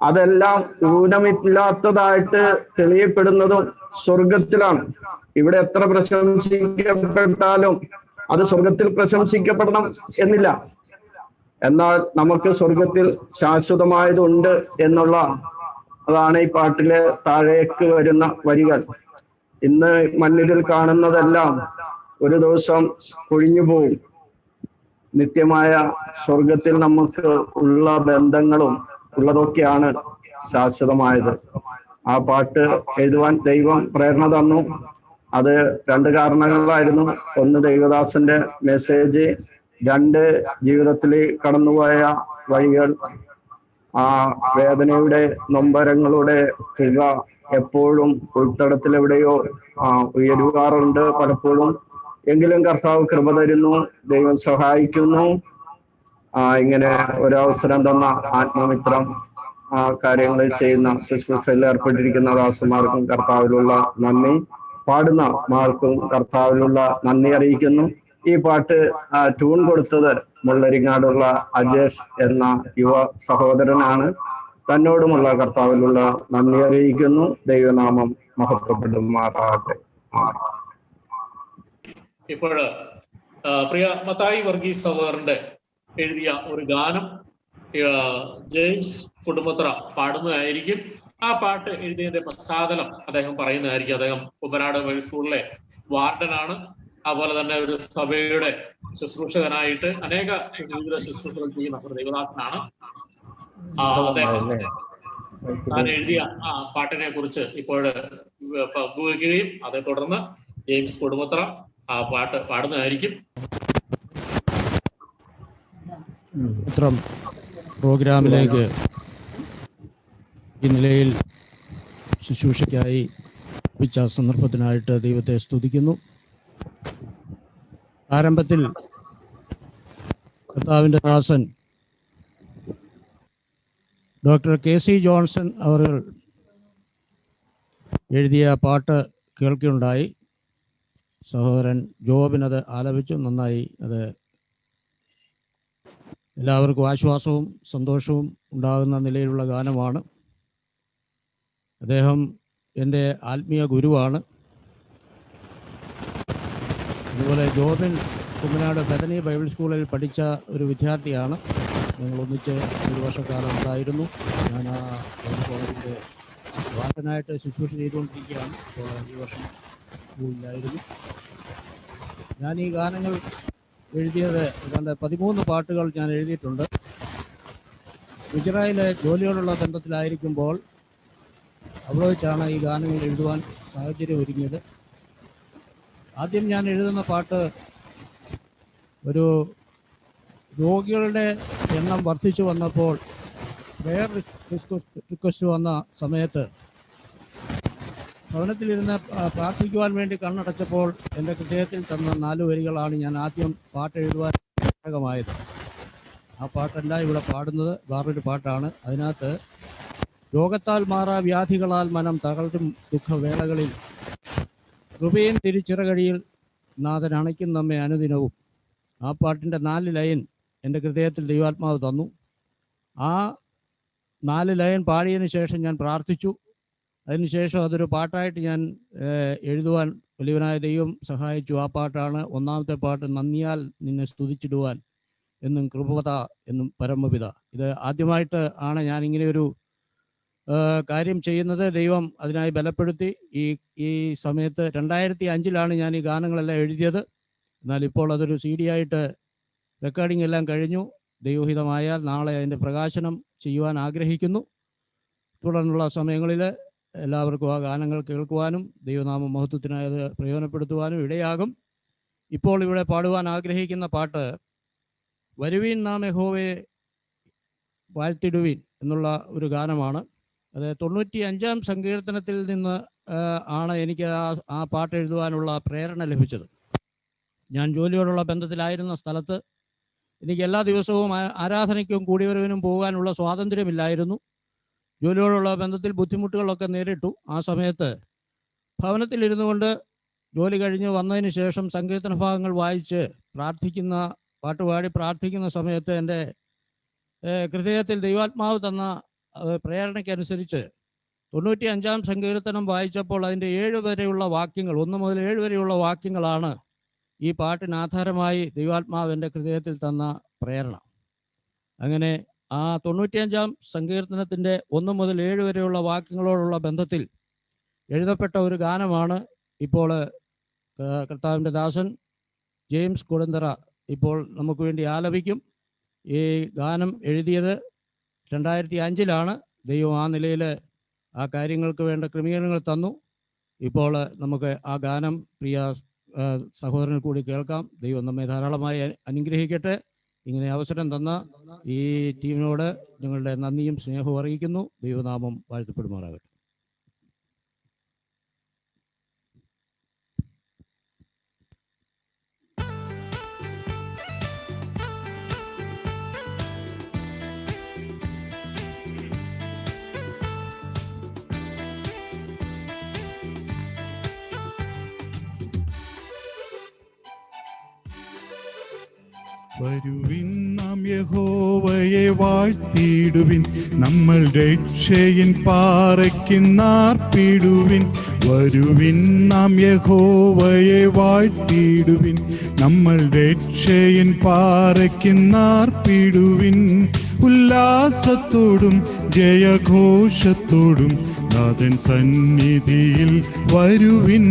അതെല്ലാം ഊനമില്ലാത്തതായിട്ട് തെളിയപ്പെടുന്നതും സ്വർഗത്തിലാണ്. ഇവിടെ എത്ര പ്രശംസിക്കപ്പെട്ടാലും അത് സ്വർഗത്തിൽ പ്രശംസിക്കപ്പെടണം എന്നില്ല. എന്നാൽ നമുക്ക് സ്വർഗത്തിൽ ശാശ്വതമായതുണ്ട് എന്നുള്ള അതാണ് ഈ പാട്ടിലെ താഴേക്ക് വരുന്ന വരികൾ. ഇന്ന് മണ്ണിൽ കാണുന്നതെല്ലാം ഒരു ദിവസം കൊഴിഞ്ഞു പോകും. നിത്യമായ സ്വർഗത്തിൽ നമുക്ക് ഉള്ള ബന്ധങ്ങളും ഉള്ളതൊക്കെയാണ് ശാശ്വതമായത്. ആ പാട്ട് എഴുതുവാൻ ദൈവം പ്രേരണ തന്നു. അത് 2 കാരണങ്ങളായിരുന്നു. ഒന്ന് ദൈവദാസന്റെ മെസ്സേജ്, 2 ജീവിതത്തിൽ കടന്നുപോയ വഴികൾ. ആ വേദനയുടെ നൊമ്പരങ്ങളുടെ പുക എപ്പോഴും ഉൾത്തടത്തിലെവിടെയോ ഉയരുവാറുണ്ട് പലപ്പോഴും. എങ്കിലും കർത്താവ് കൃപ തരുന്നു, ദൈവം സഹായിക്കുന്നു. ഇങ്ങനെ ഒരവസരം തന്ന ആത്മമിത്രം കാര്യങ്ങൾ ചെയ്യുന്ന ശുശ്രൂഷയിൽ ഏർപ്പെട്ടിരിക്കുന്ന ദാസന്മാർക്കും കർത്താവിലുള്ള നന്ദി, പാടുന്ന മാർക്കും കർത്താവിലുള്ള നന്ദി അറിയിക്കുന്നു. ഈ പാട്ട് ട്യൂൺ കൊടുത്തത് മുള്ളരിങ്ങാടുള്ള അജേഷ് എന്ന യുവ സഹോദരനാണ്. തന്നോടുമുള്ള കർത്താവിലുള്ള നന്ദി അറിയിക്കുന്നു. ദൈവനാമം മഹത്വപ്പെടുമാറാകട്ടെ. ഇപ്പോൾ പ്രിയ മത്തായി വർഗീസ് സഹോദരന്റെ എഴുതിയ ഒരു ഗാനം ജെയിംസ് കുടുംബത്ര പാടുന്നതായിരിക്കും. ആ പാട്ട് എഴുതിയതിന്റെ പശ്ചാത്തലം അദ്ദേഹം പറയുന്നതായിരിക്കും. അദ്ദേഹം കുമ്പനാട് സ്കൂളിലെ വാർഡനാണ്. അതുപോലെ തന്നെ ഒരു സഭയുടെ ശുശ്രൂഷകനായിട്ട് അനേക വിവിധ ശുശ്രൂഷകൾ ചെയ്യുന്ന ഒരു ദൈവദാസനാണ്. അദ്ദേഹം താൻ എഴുതിയ ആ പാട്ടിനെ കുറിച്ച് ഇപ്പോൾ പങ്കുവയ്ക്കുകയും അതേ തുടർന്ന് ജെയിംസ് കൊടുമുത്ര ആ പാട്ട് പാടുന്നതായിരിക്കും. ഇത്രം പ്രോഗ്രാമിലേക്ക് ഈ നിലയിൽ ശുശ്രൂഷയ്ക്കായി ലഭിച്ച സന്ദർഭത്തിനായിട്ട് ദൈവത്തെ സ്തുതിക്കുന്നു. ആരംഭത്തിൽ കർത്താവിൻ്റെ ദാസൻ ഡോക്ടർ KC ജോൺസൺ അവർ എഴുതിയ പാട്ട് കേൾക്കുകയുണ്ടായി. സഹോദരൻ ജോബിനത് ആലപിച്ചു. നന്നായി. അത് എല്ലാവർക്കും ആശ്വാസവും സന്തോഷവും ഉണ്ടാകുന്ന നിലയിലുള്ള ഗാനമാണ്. അദ്ദേഹം എൻ്റെ ആത്മീയ ഗുരുവാണ്. അതുപോലെ ജോബിൻ കുമ്മനാട് ബദനി ബൈബിൾ സ്കൂളിൽ പഠിച്ച ഒരു വിദ്യാർത്ഥിയാണ്. ഞങ്ങൾ ഒന്നിച്ച് ഒരു വർഷക്കാലം ഉണ്ടായിരുന്നു. ഞാൻ ആ കോളേജിൻ്റെ വാസനായിട്ട് ശുശ്രൂഷ ചെയ്തുകൊണ്ടിരിക്കുകയാണ്. ഈ വർഷം സ്കൂളിലായിരുന്നു. ഞാൻ ഈ ഗാനങ്ങൾ എഴുതിയത് ഏതാണ്ട് 13 പാട്ടുകൾ ഞാൻ എഴുതിയിട്ടുണ്ട്. ഗുജറാത്തിലെ ജോലിയോടുള്ള ബന്ധത്തിലായിരിക്കുമ്പോൾ അവിടെ വെച്ചാണ് ഈ ഗാനങ്ങൾ എഴുതുവാൻ സാഹചര്യം ഒരുങ്ങിയത്. ആദ്യം ഞാൻ എഴുതുന്ന പാട്ട് ഒരു രോഗികളുടെ എണ്ണം വർദ്ധിച്ചു വന്നപ്പോൾ പ്രെയർ റിക്വസ്റ്റ് വന്ന സമയത്ത് ഭവനത്തിലിരുന്ന് പ്രാർത്ഥിക്കുവാൻ വേണ്ടി കണ്ണടച്ചപ്പോൾ എൻ്റെ ഹൃദയത്തിൽ തന്ന 4 വരികളാണ് ഞാൻ ആദ്യം പാട്ട് എഴുതുവാൻ ായത്. ആ പാട്ടല്ല ഇവിടെ പാടുന്നത്, വേറൊരു പാട്ടാണ്. അതിനകത്ത് രോഗത്താൽ മാറാ വ്യാധികളാൽ മനം തകർത്തും ദുഃഖവേളകളിൽ കൃപയും തിരിച്ചിറകഴിയിൽ നാഥൻ അണയ്ക്കും നമ്മെ അനുദിനവും. ആ പാട്ടിൻ്റെ 4 ലൈൻ എൻ്റെ ഹൃദയത്തിൽ ദൈവാത്മാവ് തന്നു. ആ 4 ലൈൻ പാടിയതിന് ശേഷം ഞാൻ പ്രാർത്ഥിച്ചു. അതിനുശേഷം അതൊരു പാട്ടായിട്ട് ഞാൻ എഴുതുവാൻ വലിയവനായ ദൈവം സഹായിച്ചു. ആ പാട്ടാണ് ഒന്നാമത്തെ പാട്ട്, നന്ദിയാൽ നിന്നെ സ്തുതിച്ചിടുവാൻ എന്നും കൃപത എന്നും പരമപിത. ഇത് ആദ്യമായിട്ട് ആണ് ഞാനിങ്ങനെ ഒരു കാര്യം ചെയ്യുന്നത്. ദൈവം അതിനായി ബലപ്പെടുത്തി. ഈ സമയത്ത് 2005 ഞാൻ ഈ ഗാനങ്ങളെല്ലാം എഴുതിയത്. എന്നാൽ ഇപ്പോൾ അതൊരു CD ആയിട്ട് റെക്കോർഡിംഗ് എല്ലാം കഴിഞ്ഞു. ദൈവഹിതമായാൽ നാളെ അതിൻ്റെ പ്രകാശനം ചെയ്യുവാൻ ആഗ്രഹിക്കുന്നു. തുടർന്നുള്ള സമയങ്ങളിൽ എല്ലാവർക്കും ആ ഗാനങ്ങൾ കേൾക്കുവാനും ദൈവനാമ മഹത്വത്തിനായി അത് പ്രയോജനപ്പെടുത്തുവാനും ഇടയാകും. ഇപ്പോൾ ഇവിടെ പാടുവാൻ ആഗ്രഹിക്കുന്ന പാട്ട് വരുവീൻ നാം യഹോവയെ വാഴ്ത്തിടുവീൻ എന്നുള്ള ഒരു ഗാനമാണ്. അത് 95-ാം സങ്കീർത്തനത്തിൽ നിന്ന് ആണ് എനിക്ക് ആ പാട്ട് എഴുതുവാനുള്ള പ്രേരണ ലഭിച്ചത്. ഞാൻ ജോലിയോടുള്ള ബന്ധത്തിലായിരുന്ന സ്ഥലത്ത് എനിക്ക് എല്ലാ ദിവസവും ആരാധനയ്ക്കും കൂടിവരവിനും പോകാനുള്ള സ്വാതന്ത്ര്യമില്ലായിരുന്നു. ജോലിയോടുള്ള ബന്ധത്തിൽ ബുദ്ധിമുട്ടുകളൊക്കെ നേരിട്ടു. ആ സമയത്ത് ഭവനത്തിലിരുന്നു കൊണ്ട് ജോലി കഴിഞ്ഞ് വന്നതിന് ശേഷം സങ്കീർത്തന ഭാഗങ്ങൾ വായിച്ച് പാട്ടുപാടി പ്രാർത്ഥിക്കുന്ന സമയത്ത് എൻ്റെ ഹൃദയത്തിൽ ദൈവാത്മാവ് തന്ന പ്രേരണയ്ക്കനുസരിച്ച് 95-ാം സങ്കീർത്തനം വായിച്ചപ്പോൾ അതിൻ്റെ 7 വരെയുള്ള വാക്യങ്ങൾ, 1 മുതൽ 7 വരെയുള്ള വാക്യങ്ങളാണ് ഈ പാട്ടിന് ആധാരമായി ദൈവാത്മാവ് എൻ്റെ ഹൃദയത്തിൽ തന്ന പ്രേരണ. അങ്ങനെ ആ 95-ാം സങ്കീർത്തനത്തിൻ്റെ 1 മുതൽ 7 വരെയുള്ള വാക്യങ്ങളോടുള്ള ബന്ധത്തിൽ എഴുതപ്പെട്ട ഒരു ഗാനമാണ് ഇപ്പോൾ കർത്താവിൻ്റെ ദാസൻ ജെയിംസ് കൊടുന്തറ ഇപ്പോൾ നമുക്ക് വേണ്ടി ആലപിക്കും. ഈ ഗാനം എഴുതിയത് 2005 ദൈവം ആ നിലയിൽ ആ കാര്യങ്ങൾക്ക് വേണ്ട ക്രമീകരണങ്ങൾ തന്നു. ഇപ്പോൾ നമുക്ക് ആ ഗാനം പ്രിയ സഹോദരനിൽ കൂടി കേൾക്കാം. ദൈവം നമ്മെ ധാരാളമായി അനുഗ്രഹിക്കട്ടെ. ഇങ്ങനെ അവസരം തന്ന ഈ ടീമിനോട് ഞങ്ങളുടെ നന്ദിയും സ്നേഹവും അറിയിക്കുന്നു. ദൈവനാമം വാഴ്ത്തപ്പെടുമാറാകട്ടെ. വരുവിൻ നാം യഹോവയെ വാഴ്ത്തിടുവിൻ, നമ്മൾ രക്ഷയിൻ പാറയ്ക്കുന്നാർപ്പിടുവിൻ. വരുവിൻ നാം യഹോവയെ വാഴ്ത്തിടുവിൻ, നമ്മൾ രക്ഷയിൻ പാറയ്ക്കുന്നാർപ്പിടുവിൻ. ഉല്ലാസത്തോടും ജയഘോഷത്തോടും നാഥൻ സന്നിധിയിൽ വരുവിൻ.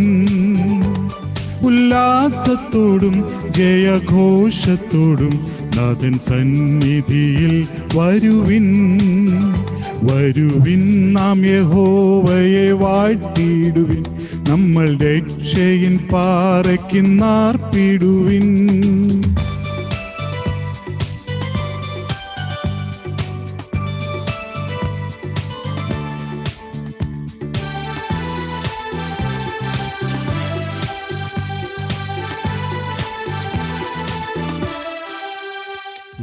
ഉല്ലാസത്തോടും ജയഘോഷത്തോടും നാഥൻ സന്നിധിയിൽ വരുവിൻ. വരുവിൻ നാം യഹോവയെ വാഴ്ത്തിയിടുവിൻ, നമ്മൾ രക്ഷയിൻ പാറയ്ക്കുന്നാർപ്പിടുവിൻ.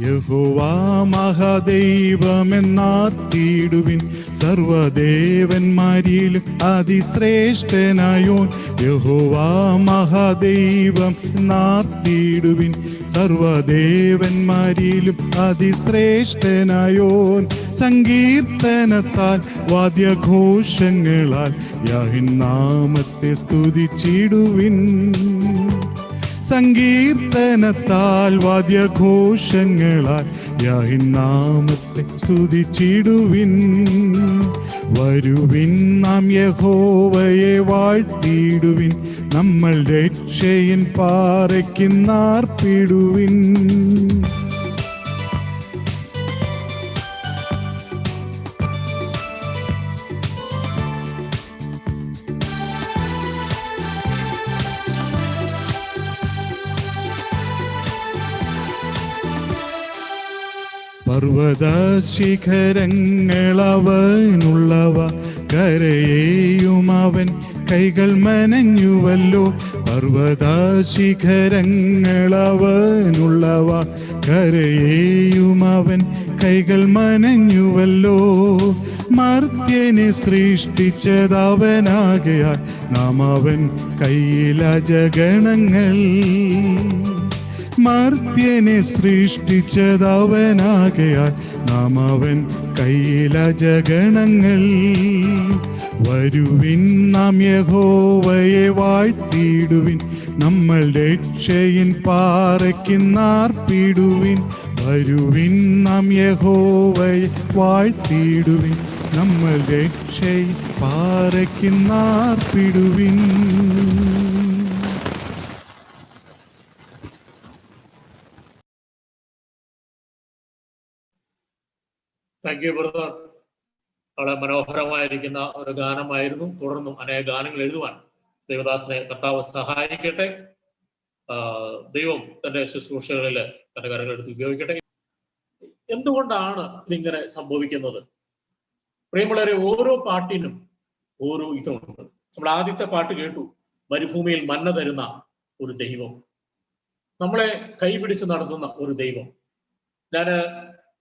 യഹോവാ മഹാദൈവമെന്നാർത്തിയിടുവിൻ, സർവദേവന്മാരിലും അതിശ്രേഷ്ഠനായോൻ. യഹോവാ മഹാദൈവം എന്നാർത്തിയിടുവിൻ, സർവദേവന്മാരിലും അതിശ്രേഷ്ഠനായോൻ. സങ്കീർത്തനത്താൽ വാദ്യഘോഷങ്ങളാൽ യാഹിൻ നാമത്തെ സ്തുതിച്ചിടുവിൻ. സങ്കീർത്തനത്താൽ വാദ്യഘോഷങ്ങളാൽ യാഹിൻ നാമത്തെ സ്തുതിച്ചിടുവിൻ. വരുവിൻ നാം യഹോവയെ വാഴ്ത്തിയിടുവിൻ, നമ്മൾ രക്ഷയിൻ പാറയ്ക്കുന്നാർപ്പിടുവിൻ. പർവ്വത ശിഖരങ്ങളവനുള്ളവ, കരയെയും അവൻ കൈകൾ മനഞ്ഞുവല്ലോ. പർവ്വത ശിഖരങ്ങളവനുള്ളവ, കരയെയും അവൻ കൈകൾ മനഞ്ഞുവല്ലോ. മർത്യനെ സൃഷ്ടിച്ചതവനാകയാൽ നാം അവൻ കയ്യിലജഗണങ്ങൾ. മർത്യനെ സൃഷ്ടിച്ചതവനാകയാൽ നാം അവൻ കയ്യിലജഗണങ്ങൾ. വരുവിൻ നാം യഹോവയെ വാഴ്ത്തിയിടുവിൻ, നമ്മൾ രക്ഷയിൻ പാറയ്ക്കുന്നാർപ്പിടുവിൻ. വരുവിൻ നാം യഹോവയെ വാഴ്ത്തിയിടുവിൻ, നമ്മൾ രക്ഷയിൻ പാറയ്ക്കുന്നാർപ്പിടുവിൻ. Thank you brother. വളരെ മനോഹരമായിരിക്കുന്ന ഒരു ഗാനമായിരുന്നു. തുടർന്നും അനേക ഗാനങ്ങൾ എഴുതുവാൻ ദേവദാസനെ കർത്താവ് സഹായിക്കട്ടെ. ദൈവം തന്റെ ശുശ്രൂഷകളിൽ തന്റെ കാര്യങ്ങൾ എടുത്ത് ഉപയോഗിക്കട്ടെ. എന്തുകൊണ്ടാണ് ഇതിങ്ങനെ സംഭവിക്കുന്നത്? പ്രിയമുള്ളവരെ, ഓരോ പാട്ടിനും ഓരോ ഇതുണ്ട്. നമ്മൾ ആദ്യത്തെ പാട്ട് കേട്ടു, മരുഭൂമിയിൽ മന്ന തരുന്ന ഒരു ദൈവം, നമ്മളെ കൈപിടിച്ച് നടത്തുന്ന ഒരു ദൈവം. ഞാന്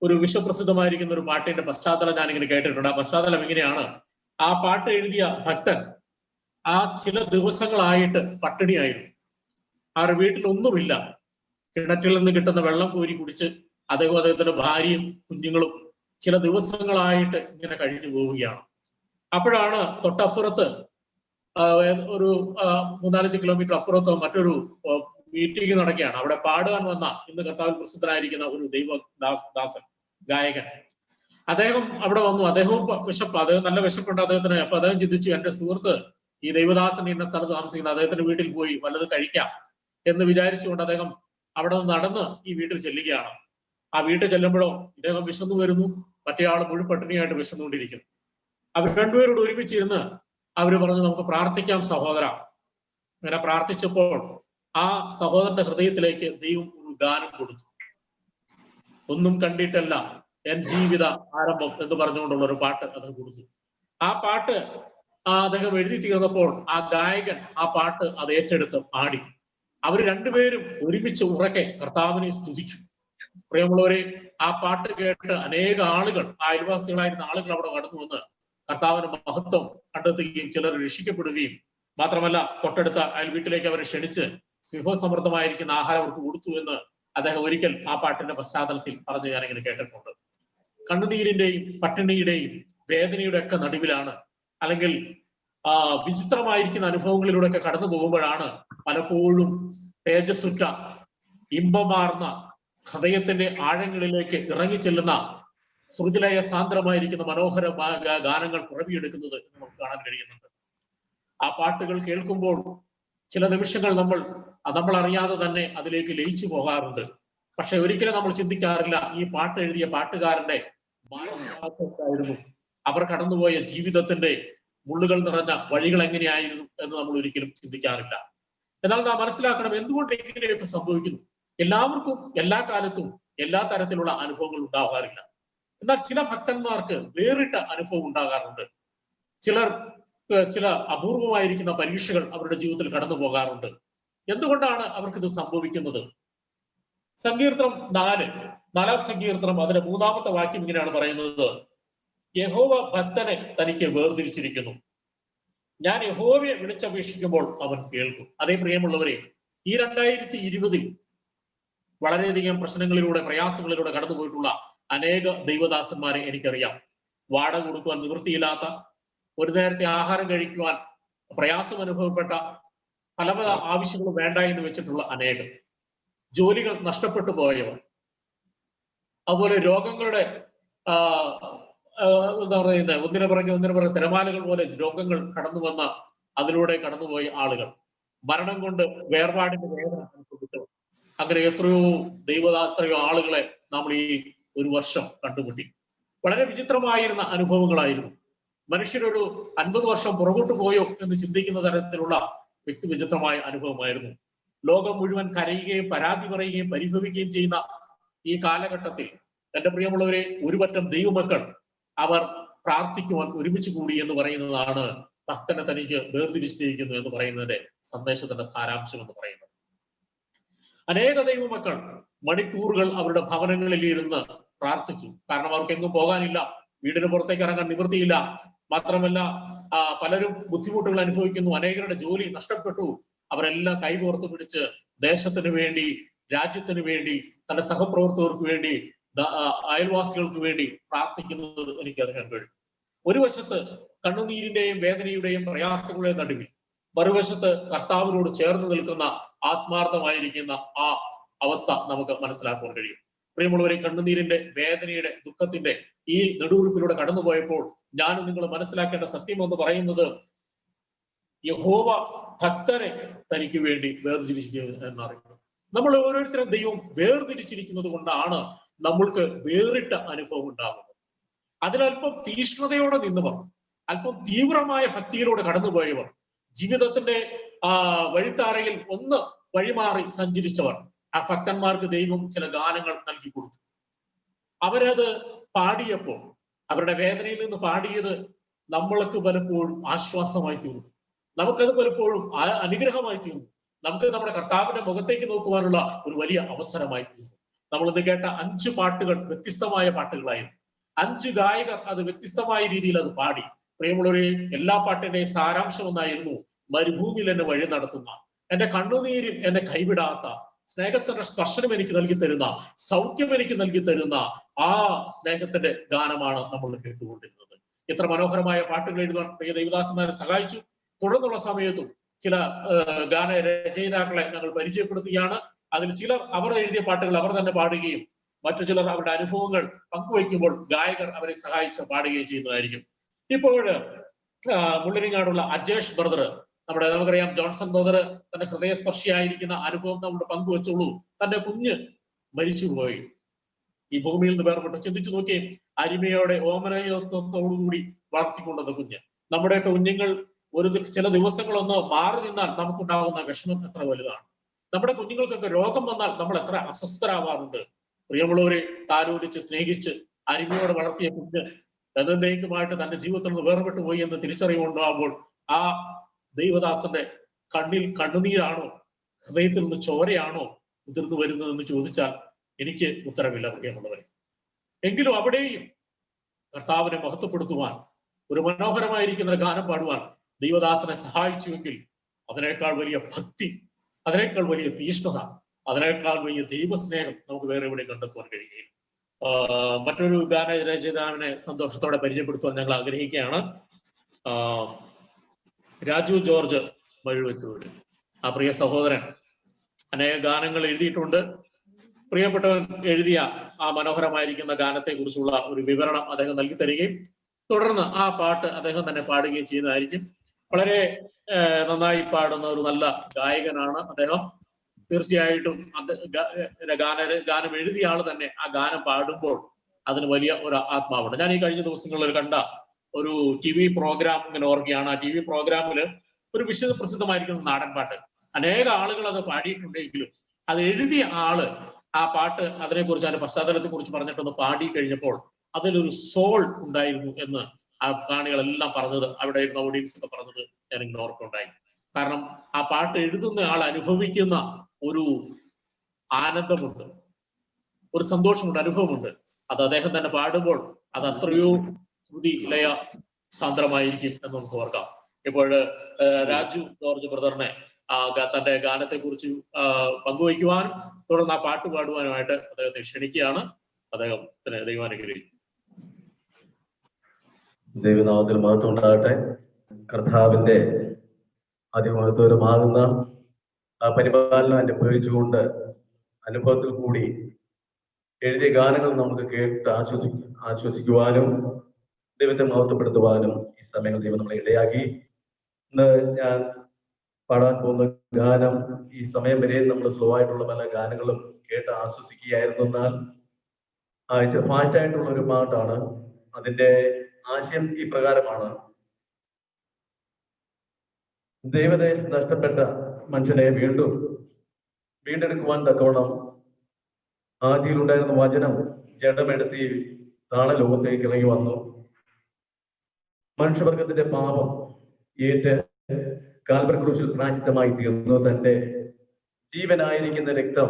ഒരു വിശ്വപ്രസിദ്ധമായിരിക്കുന്ന ഒരു പാട്ടിന്റെ പശ്ചാത്തലം ഞാനിങ്ങനെ കേട്ടിട്ടുണ്ട്. ആ പശ്ചാത്തലം ഇങ്ങനെയാണ്: ആ പാട്ട് എഴുതിയ ഭക്തൻ ആ ചില ദിവസങ്ങളായിട്ട് പട്ടിണിയായിരുന്നു. ആരുടെ വീട്ടിലൊന്നുമില്ല. കിണറ്റിൽ നിന്ന് കിട്ടുന്ന വെള്ളം കോരി കുടിച്ച് അദ്ദേഹത്തിന്റെ ഭാര്യയും കുഞ്ഞുങ്ങളും ചില ദിവസങ്ങളായിട്ട് ഇങ്ങനെ കഴിഞ്ഞു പോവുകയാണ്. അപ്പോഴാണ് തൊട്ടപ്പുറത്ത് ഒരു 3-4 കിലോമീറ്റർ അപ്പുറത്ത് മറ്റൊരു മീറ്റിംഗ് നടക്കുകയാണ്. അവിടെ പാടുവാൻ വന്ന ഇന്ന് കർത്താവിൽ പ്രസിദ്ധനായിരിക്കുന്ന ഒരു ദാസൻ ഗായകൻ, അദ്ദേഹം അവിടെ വന്നു. അദ്ദേഹവും അദ്ദേഹം നല്ല വിശപ്പുണ്ട് അദ്ദേഹത്തിന്. അപ്പൊ അദ്ദേഹം ചിന്തിച്ചു, എന്റെ സുഹൃത്ത് ഈ ദൈവദാസൻ ഇന്ന സ്ഥലത്ത് താമസിക്കുന്ന അദ്ദേഹത്തിന്റെ വീട്ടിൽ പോയി വല്ലത് കഴിക്കാം എന്ന് വിചാരിച്ചുകൊണ്ട് അദ്ദേഹം അവിടെ നിന്ന് നടന്ന് ഈ വീട്ടിൽ ചെല്ലുകയാണ്. ആ വീട്ടിൽ ചെല്ലുമ്പോഴോ ഇദ്ദേഹം വിശന്നു വരുന്നു, മറ്റേ ആൾ മുഴുവൻ പട്ടിണിയായിട്ട് വിശന്നുകൊണ്ടിരിക്കുന്നു. അവർ രണ്ടുപേരോട് ഒരുമിച്ചിരുന്ന് അവര് പറഞ്ഞു, നമുക്ക് പ്രാർത്ഥിക്കാം സഹോദര. അങ്ങനെ പ്രാർത്ഥിച്ചപ്പോൾ ആ സഹോദരന്റെ ഹൃദയത്തിലേക്ക് ദൈവം ഒരു ഗാനം കൊടുത്തു. ഒന്നും കണ്ടിട്ടല്ല എൻ ജീവിത ആരംഭം എന്ന് പറഞ്ഞുകൊണ്ടുള്ള ഒരു പാട്ട് അദ്ദേഹം കൊടുത്തു. ആ പാട്ട് അദ്ദേഹം എഴുതി തീർന്നപ്പോൾ ആ ഗായകൻ ആ പാട്ട് അത് ഏറ്റെടുത്ത് പാടി. അവർ രണ്ടുപേരും ഒരുമിച്ച് ഉറക്കെ കർത്താവിനെ സ്തുതിച്ചു. പ്രിയമുള്ളവരെ, ആ പാട്ട് കേട്ട് അനേക ആളുകൾ, അയൽവാസികളായിരുന്ന ആളുകൾ അവിടെ കടന്നു വന്ന് കർത്താവിന്റെ മഹത്വം കണ്ടെത്തുകയും ചിലർ രക്ഷിക്കപ്പെടുകയും മാത്രമല്ല തൊട്ടടുത്ത അയൽ വീട്ടിലേക്ക് അവരെ ക്ഷണിച്ച് സ്നേഹസമൃദ്ധമായിരിക്കുന്ന ആഹാരം അവർക്ക് കൊടുത്തു എന്ന് അദ്ദേഹം ഒരിക്കൽ ആ പാട്ടിന്റെ പശ്ചാത്തലത്തിൽ പറഞ്ഞ് ഞാനിങ്ങനെ കേട്ടിട്ടുണ്ട്. കണ്ണുനീരിന്റെയും പട്ടിണിയുടെയും വേദനയുടെ ഒക്കെ നടുവിലാണ്, അല്ലെങ്കിൽ വിചിത്രമായിരിക്കുന്ന അനുഭവങ്ങളിലൂടെ ഒക്കെ കടന്നു പോകുമ്പോഴാണ് പലപ്പോഴും തേജസ്സുറ്റ ഇമ്പമാർന്ന ഹൃദയത്തിന്റെ ആഴങ്ങളിലേക്ക് ഇറങ്ങിച്ചെല്ലുന്ന ശ്രുതിലയ സാന്ദ്രമായിരിക്കുന്ന മനോഹര ഗാനങ്ങൾ പുറവിയെടുക്കുന്നത് നമുക്ക് കാണാൻ കഴിയുന്നുണ്ട്. ആ പാട്ടുകൾ കേൾക്കുമ്പോൾ ചില നിമിഷങ്ങൾ നമ്മൾ അറിയാതെ തന്നെ അതിലേക്ക് ലയിച്ചു പോകാറുണ്ട്. പക്ഷെ ഒരിക്കലും നമ്മൾ ചിന്തിക്കാറില്ല ഈ പാട്ട് എഴുതിയ പാട്ടുകാരന്റെ മാനസികാവസ്ഥയായിരുന്നു, അവർ കടന്നുപോയ ജീവിതത്തിന്റെ മുള്ളുകൾ നിറഞ്ഞ വഴികൾ എങ്ങനെയായിരുന്നു എന്ന് നമ്മൾ ഒരിക്കലും ചിന്തിക്കാറില്ല. എന്നാൽ നാം മനസ്സിലാക്കണം എന്തുകൊണ്ട് ഇങ്ങനെയൊക്കെ സംഭവിക്കുന്നു. എല്ലാവർക്കും എല്ലാ കാലത്തും എല്ലാ തരത്തിലുള്ള അനുഭവങ്ങൾ ഉണ്ടാകാറില്ല. എന്നാൽ ചില ഭക്തന്മാർക്ക് വേറിട്ട അനുഭവം ഉണ്ടാകാറുണ്ട്. ചില അപൂർവമായിരിക്കുന്ന പരീക്ഷകൾ അവരുടെ ജീവിതത്തിൽ കടന്നു പോകാറുണ്ട്. എന്തുകൊണ്ടാണ് അവർക്കിത് സംഭവിക്കുന്നത്? സങ്കീർത്തനം 4 സങ്കീർത്തനം അതിന്റെ 3-ാമത്തെ വാക്യം ഇങ്ങനെയാണ് പറയുന്നത്: യഹോവ ഭക്തനെ തനിക്ക് വേർതിരിച്ചിരിക്കുന്നു, ഞാൻ യഹോവയെ വിളിച്ചപേക്ഷിക്കുമ്പോൾ അവൻ കേൾക്കും. അതേ പ്രിയമുള്ളവരെ, ഈ 2020 വളരെയധികം പ്രശ്നങ്ങളിലൂടെ പ്രയാസങ്ങളിലൂടെ കടന്നുപോയിട്ടുള്ള അനേക ദൈവദാസന്മാരെ എനിക്കറിയാം. വാടക കൊടുക്കുവാൻ നിവൃത്തിയില്ലാത്ത, ഒരു നേരത്തെ ആഹാരം കഴിക്കുവാൻ പ്രയാസം അനുഭവപ്പെട്ട, പല ആവശ്യങ്ങളും വേണ്ട എന്ന് വെച്ചിട്ടുള്ള അനേകം, ജോലികൾ നഷ്ടപ്പെട്ടു പോയവർ, അതുപോലെ രോഗങ്ങളുടെ എന്താ പറയുന്നത് ഒന്നിനു പുറകെ തിരമാലകൾ പോലെ രോഗങ്ങൾ കടന്നു വന്ന അതിലൂടെ കടന്നുപോയ ആളുകൾ, മരണം കൊണ്ട് വേർപാടിന്റെ വേദന അനുഭവിച്ചവർ, അങ്ങനെ എത്രയോ ആളുകളെ നമ്മൾ ഈ ഒരു വർഷം കണ്ടുമുട്ടി. വളരെ വിചിത്രമായിരുന്ന അനുഭവങ്ങളായിരുന്നു. മനുഷ്യരൊരു 50 വർഷം പുറകോട്ട് പോയോ എന്ന് ചിന്തിക്കുന്ന തരത്തിലുള്ള വ്യക്തിവിചിത്രമായ അനുഭവമായിരുന്നു. ലോകം മുഴുവൻ കരയുകയും പരാതി പറയുകയും പരിഭവിക്കുകയും ചെയ്യുന്ന ഈ കാലഘട്ടത്തിൽ എന്റെ പ്രിയമുള്ളവരെ, ഒരുപറ്റം ദൈവമക്കൾ അവർ പ്രാർത്ഥിക്കുവാൻ ഒരുമിച്ച് കൂടി എന്ന് പറയുന്നതാണ് ഭക്തനെ തനിക്ക് വേർതിരിച്ചിരിക്കുന്നു എന്ന് പറയുന്നതിന്റെ സന്ദേശത്തിന്റെ സാരാംശം എന്ന് പറയുന്നത്. അനേക ദൈവമക്കൾ മണിക്കൂറുകൾ അവരുടെ ഭവനങ്ങളിൽ ഇരുന്ന് പ്രാർത്ഥിച്ചു. കാരണം അവർക്ക് എങ്ങും പോകാനില്ല, വീടിന് പുറത്തേക്ക് ഇറങ്ങാൻ നിവൃത്തിയില്ല. മാത്രമല്ല പലരും ബുദ്ധിമുട്ടുകൾ അനുഭവിക്കുന്നു, അനേകരുടെ ജോലി നഷ്ടപ്പെട്ടു. അവരെല്ലാം കൈകോർത്ത് പിടിച്ച് ദേശത്തിന് വേണ്ടി, രാജ്യത്തിന് വേണ്ടി, തന്റെ സഹപ്രവർത്തകർക്ക് വേണ്ടി, അയൽവാസികൾക്ക് വേണ്ടി പ്രാർത്ഥിക്കുന്നത് എനിക്കറിയാൻ കഴിയും. ഒരു വശത്ത് കണ്ണുനീരിന്റെയും വേദനയുടെയും പ്രയാസങ്ങളുടെയും നടുവിൽ, മറുവശത്ത് കർത്താവിനോട് ചേർന്ന് നിൽക്കുന്ന ആത്മാർത്ഥമായിരിക്കുന്ന ആ അവസ്ഥ നമുക്ക് മനസ്സിലാക്കാൻ കഴിയും. പ്രിയമുള്ളവരെ, കണ്ണുനീരിന്റെ, വേദനയുടെ, ദുഃഖത്തിന്റെ ഈ നെടുവീർപ്പിലൂടെ കടന്നുപോയപ്പോൾ ഞാനും നിങ്ങൾ മനസ്സിലാക്കേണ്ട സത്യം എന്ന് പറയുന്നത്, യഹോവ ഭക്തനെ തനിക്ക് വേണ്ടി വേർതിരിച്ചിരിക്കുന്നു എന്നറിയുന്നു. നമ്മൾ ഓരോരുത്തരും ദൈവം വേർതിരിച്ചിരിക്കുന്നത് കൊണ്ടാണ് നമ്മൾക്ക് വേറിട്ട അനുഭവം ഉണ്ടാകുന്നത്. അതിലല്പം തീഷ്ണതയോടെ നിന്നവർ, അല്പം തീവ്രമായ ഭക്തിയിലൂടെ കടന്നുപോയവർ, ജീവിതത്തിന്റെ വഴിത്താരയിൽ ഒന്ന് വഴിമാറി സഞ്ചരിച്ചവർ, ആ ഭക്തന്മാർക്ക് ദൈവം ചില ഗാനങ്ങൾ നൽകി കൊടുത്തു. അവരത് പാടിയപ്പോൾ, അവരുടെ വേദനയിൽ നിന്ന് പാടിയത് നമ്മൾക്ക് പലപ്പോഴും ആശ്വാസമായി തീർന്നു. നമുക്കത് പലപ്പോഴും അനുഗ്രഹമായി തീർന്നു. നമുക്ക് നമ്മുടെ കർത്താവിന്റെ മുഖത്തേക്ക് നോക്കുവാനുള്ള ഒരു വലിയ അവസരമായി തീർന്നു. നമ്മളിത് കേട്ട 5 പാട്ടുകൾ വ്യത്യസ്തമായ പാട്ടുകളായിരുന്നു. 5 ഗായകർ അത് വ്യത്യസ്തമായ രീതിയിൽ അത് പാടി. പ്രിയമുള്ളവരെ, എല്ലാ പാട്ടിന്റെയും സാരാംശം ഒന്നായിരുന്നു: മരുഭൂമിയിൽ എന്നെ വഴി നടത്തുന്ന, എന്റെ കണ്ണുനീരിൽ എന്നെ കൈവിടാത്ത, സ്നേഹത്തിന്റെ സ്പർശനം എനിക്ക് നൽകി തരുന്ന, സൗഖ്യം എനിക്ക് നൽകി തരുന്ന ആ സ്നേഹത്തിന്റെ ഗാനമാണ് നമ്മൾ കേട്ടുകൊണ്ടിരുന്നത്. ഇത്ര മനോഹരമായ പാട്ടുകൾ എഴുതാൻ പ്രിയ ദൈവദാസന്മാരെ സഹായിച്ചു. തുടർന്നുള്ള സമയത്തും ചില ഗാന രചയിതാക്കളെ ഞങ്ങൾ പരിചയപ്പെടുത്തുകയാണ്. അതിൽ ചിലർ അവർ എഴുതിയ പാട്ടുകൾ അവർ തന്നെ പാടുകയും മറ്റു ചിലർ അവരുടെ അനുഭവങ്ങൾ പങ്കുവയ്ക്കുമ്പോൾ ഗായകർ അവരെ സഹായിച്ച് പാടുകയും ചെയ്യുന്നതായിരിക്കും. ഇപ്പോൾ മുള്ളരിങ്ങാടുള്ള അജേഷ് ബ്രദർ, നമുക്കറിയാം ജോൺസൺ ബ്രദർ തന്റെ ഹൃദയസ്പർശിയായിരിക്കുന്ന അനുഭവം നമ്മുടെ പങ്കുവെച്ചോളൂ. തന്റെ കുഞ്ഞ് മരിച്ചുപോയി, ഈ ഭൂമിയിൽ നിന്ന് വേർപെട്ട്. ചിന്തിച്ചു നോക്കിയേ, അരിമയോടെ ഓമനയോത്തോടുകൂടി വളർത്തിക്കൊണ്ടത് കുഞ്ഞ്. നമ്മുടെയൊക്കെ കുഞ്ഞുങ്ങൾ ചില ദിവസങ്ങളൊന്ന് മാറി നിന്നാൽ നമുക്കുണ്ടാകുന്ന വിഷമം എത്ര വലുതാണ്. നമ്മുടെ കുഞ്ഞുങ്ങൾക്കൊക്കെ രോഗം വന്നാൽ നമ്മൾ എത്ര അസ്വസ്ഥരാവാറുണ്ട്. പ്രിയമുള്ളവരെ, താലോലിച്ച് സ്നേഹിച്ച് അരിമയോടെ വളർത്തിയ കുഞ്ഞ് എന്നേക്കുമായിട്ട് തന്റെ ജീവിതത്തിൽ നിന്ന് വേർപെട്ടു പോയി എന്ന് തിരിച്ചറിവുണ്ടാകുമ്പോൾ ആ ദൈവദാസന്റെ കണ്ണിൽ കണ്ണുനീരാണോ, ഹൃദയത്തിൽ നിന്ന് ചോരയാണോ ഉതിർന്നു വരുന്നതെന്ന് ചോദിച്ചാൽ എനിക്ക് ഉത്തരവില്ല പ്രിയമുള്ളവരെ. എങ്കിലും അവിടെയും കർത്താവിനെ മഹത്വപ്പെടുത്തുവാൻ, ഒരു മനോഹരമായിരിക്കുന്ന ഗാനം പാടുവാൻ ദൈവദാസനെ സഹായിച്ചുവെങ്കിൽ അതിനേക്കാൾ വലിയ ഭക്തി, അതിനേക്കാൾ വലിയ തീഷ്ണത, അതിനേക്കാൾ വലിയ ദൈവസ്നേഹം നമുക്ക് വേറെ എവിടെ കണ്ടെത്തുവാൻ കഴിയുകയില്ല. മറ്റൊരു ഗാനരചയിതാവിനെ സന്തോഷത്തോടെ പരിചയപ്പെടുത്തുവാൻ ഞങ്ങൾ ആഗ്രഹിക്കുകയാണ്. രാജു ജോർജ് മഴുവറ്റൂർ, ആ പ്രിയ സഹോദരൻ അനേക ഗാനങ്ങൾ എഴുതിയിട്ടുണ്ട്. പ്രിയപ്പെട്ടവൻ എഴുതിയ ആ മനോഹരമായിരിക്കുന്ന ഗാനത്തെ കുറിച്ചുള്ള ഒരു വിവരണം അദ്ദേഹം നൽകി തരികയും തുടർന്ന് ആ പാട്ട് അദ്ദേഹം തന്നെ പാടുകയും ചെയ്യുന്നതായിരിക്കും. വളരെ നന്നായി പാടുന്ന ഒരു നല്ല ഗായകനാണ് അദ്ദേഹം. തീർച്ചയായിട്ടും ഗാനം എഴുതിയ ആൾ തന്നെ ആ ഗാനം പാടുമ്പോൾ അതിന് വലിയ ഒരു ആത്മാവുണ്ട്. ഞാൻ ഈ കഴിഞ്ഞ ദിവസങ്ങളിൽ കണ്ട ഒരു TV പ്രോഗ്രാം ഇങ്ങനെ ഓർക്കുകയാണ്. ആ TV പ്രോഗ്രാമിൽ ഒരു പ്രസിദ്ധമായിരിക്കുന്ന നാടൻ പാട്ട് അനേക ആളുകൾ അത് പാടിയിട്ടുണ്ടെങ്കിലും അത് എഴുതിയ ആള് ആ പാട്ട് അതിനെക്കുറിച്ച് അതിന്റെ പശ്ചാത്തലത്തെ കുറിച്ച് പറഞ്ഞിട്ടൊന്ന് പാടി കഴിഞ്ഞപ്പോൾ അതിലൊരു സോൾ ഉണ്ടായിരുന്നു എന്ന് ആ കാണികളെല്ലാം പറഞ്ഞത്, അവിടെ ഇരുന്ന ഓഡിയൻസ് ഒക്കെ പറഞ്ഞത് ഞാൻ ഇങ്ങനെ ഓർക്കുണ്ടായി. കാരണം ആ പാട്ട് എഴുതുന്ന ആൾ അനുഭവിക്കുന്ന ഒരു ആനന്ദമുണ്ട്, ഒരു സന്തോഷമുണ്ട്, അനുഭവമുണ്ട്. അത് അദ്ദേഹം തന്നെ പാടുമ്പോൾ അത് അത്രയോ ശ്രുതി ലയ സാന്ദ്രമായിരിക്കും എന്ന് നമുക്ക് ഓർക്കാം. ഇപ്പോൾ രാജു ജോർജ് ബ്രദറിനെ തന്റെ ഗാനത്തെ കുറിച്ച് പങ്കുവയ്ക്കുവാനും തുടർന്ന് ആ പാട്ട് പാടുവാനുമായിട്ട് അദ്ദേഹത്തെ ക്ഷണിക്കുകയാണ്. അദ്ദേഹത്തിന് ദൈവാനുഗ്രഹിക്കും. ദൈവനാമത്തിൽ മഹത്വം ഉണ്ടാകട്ടെ. കർത്താവിന്റെ അതിമഹത്വകരമാകുന്ന പരിപാലനം അനുഭവിച്ചുകൊണ്ട് അനുഭവത്തിൽ കൂടി എഴുതിയ ഗാനങ്ങൾ നമുക്ക് കേട്ട് ആശ്വസിക്കുവാനും ദൈവത്തെ മഹത്വപ്പെടുത്തുവാനും ഈ സമയങ്ങൾ ദൈവം നമ്മളെ ഇടയാക്കി. ഇന്ന് ഞാൻ പാടാൻ പോകുന്ന ഗാനം ഈ സമയം വരെ നമ്മൾ സ്ലോ ആയിട്ടുള്ള പല ഗാനങ്ങളും കേട്ട് ആസ്വദിക്കുകയായിരുന്നു. എന്നാൽ ഫാസ്റ്റ് ആയിട്ടുള്ള ഒരു പാട്ടാണ്. അതിന്റെ ആശയം ഈ പ്രകാരമാണ്: ദൈവദേശം നഷ്ടപ്പെട്ട മനുഷ്യനെ വീണ്ടെടുക്കുവാൻ തക്കവണ്ണം ആദിയിലുണ്ടായിരുന്ന വചനം ജഡമെടുത്തി താളലോകത്തേക്ക് ഇറങ്ങി വന്നു. മനുഷ്യവർഗത്തിന്റെ പാപം ഏറ്റ് കാൽവരി ക്രൂശിൽ പ്രായശ്ചിത്തമായി തീർന്നു. തന്റെ ജീവനായിരിക്കുന്ന രക്തം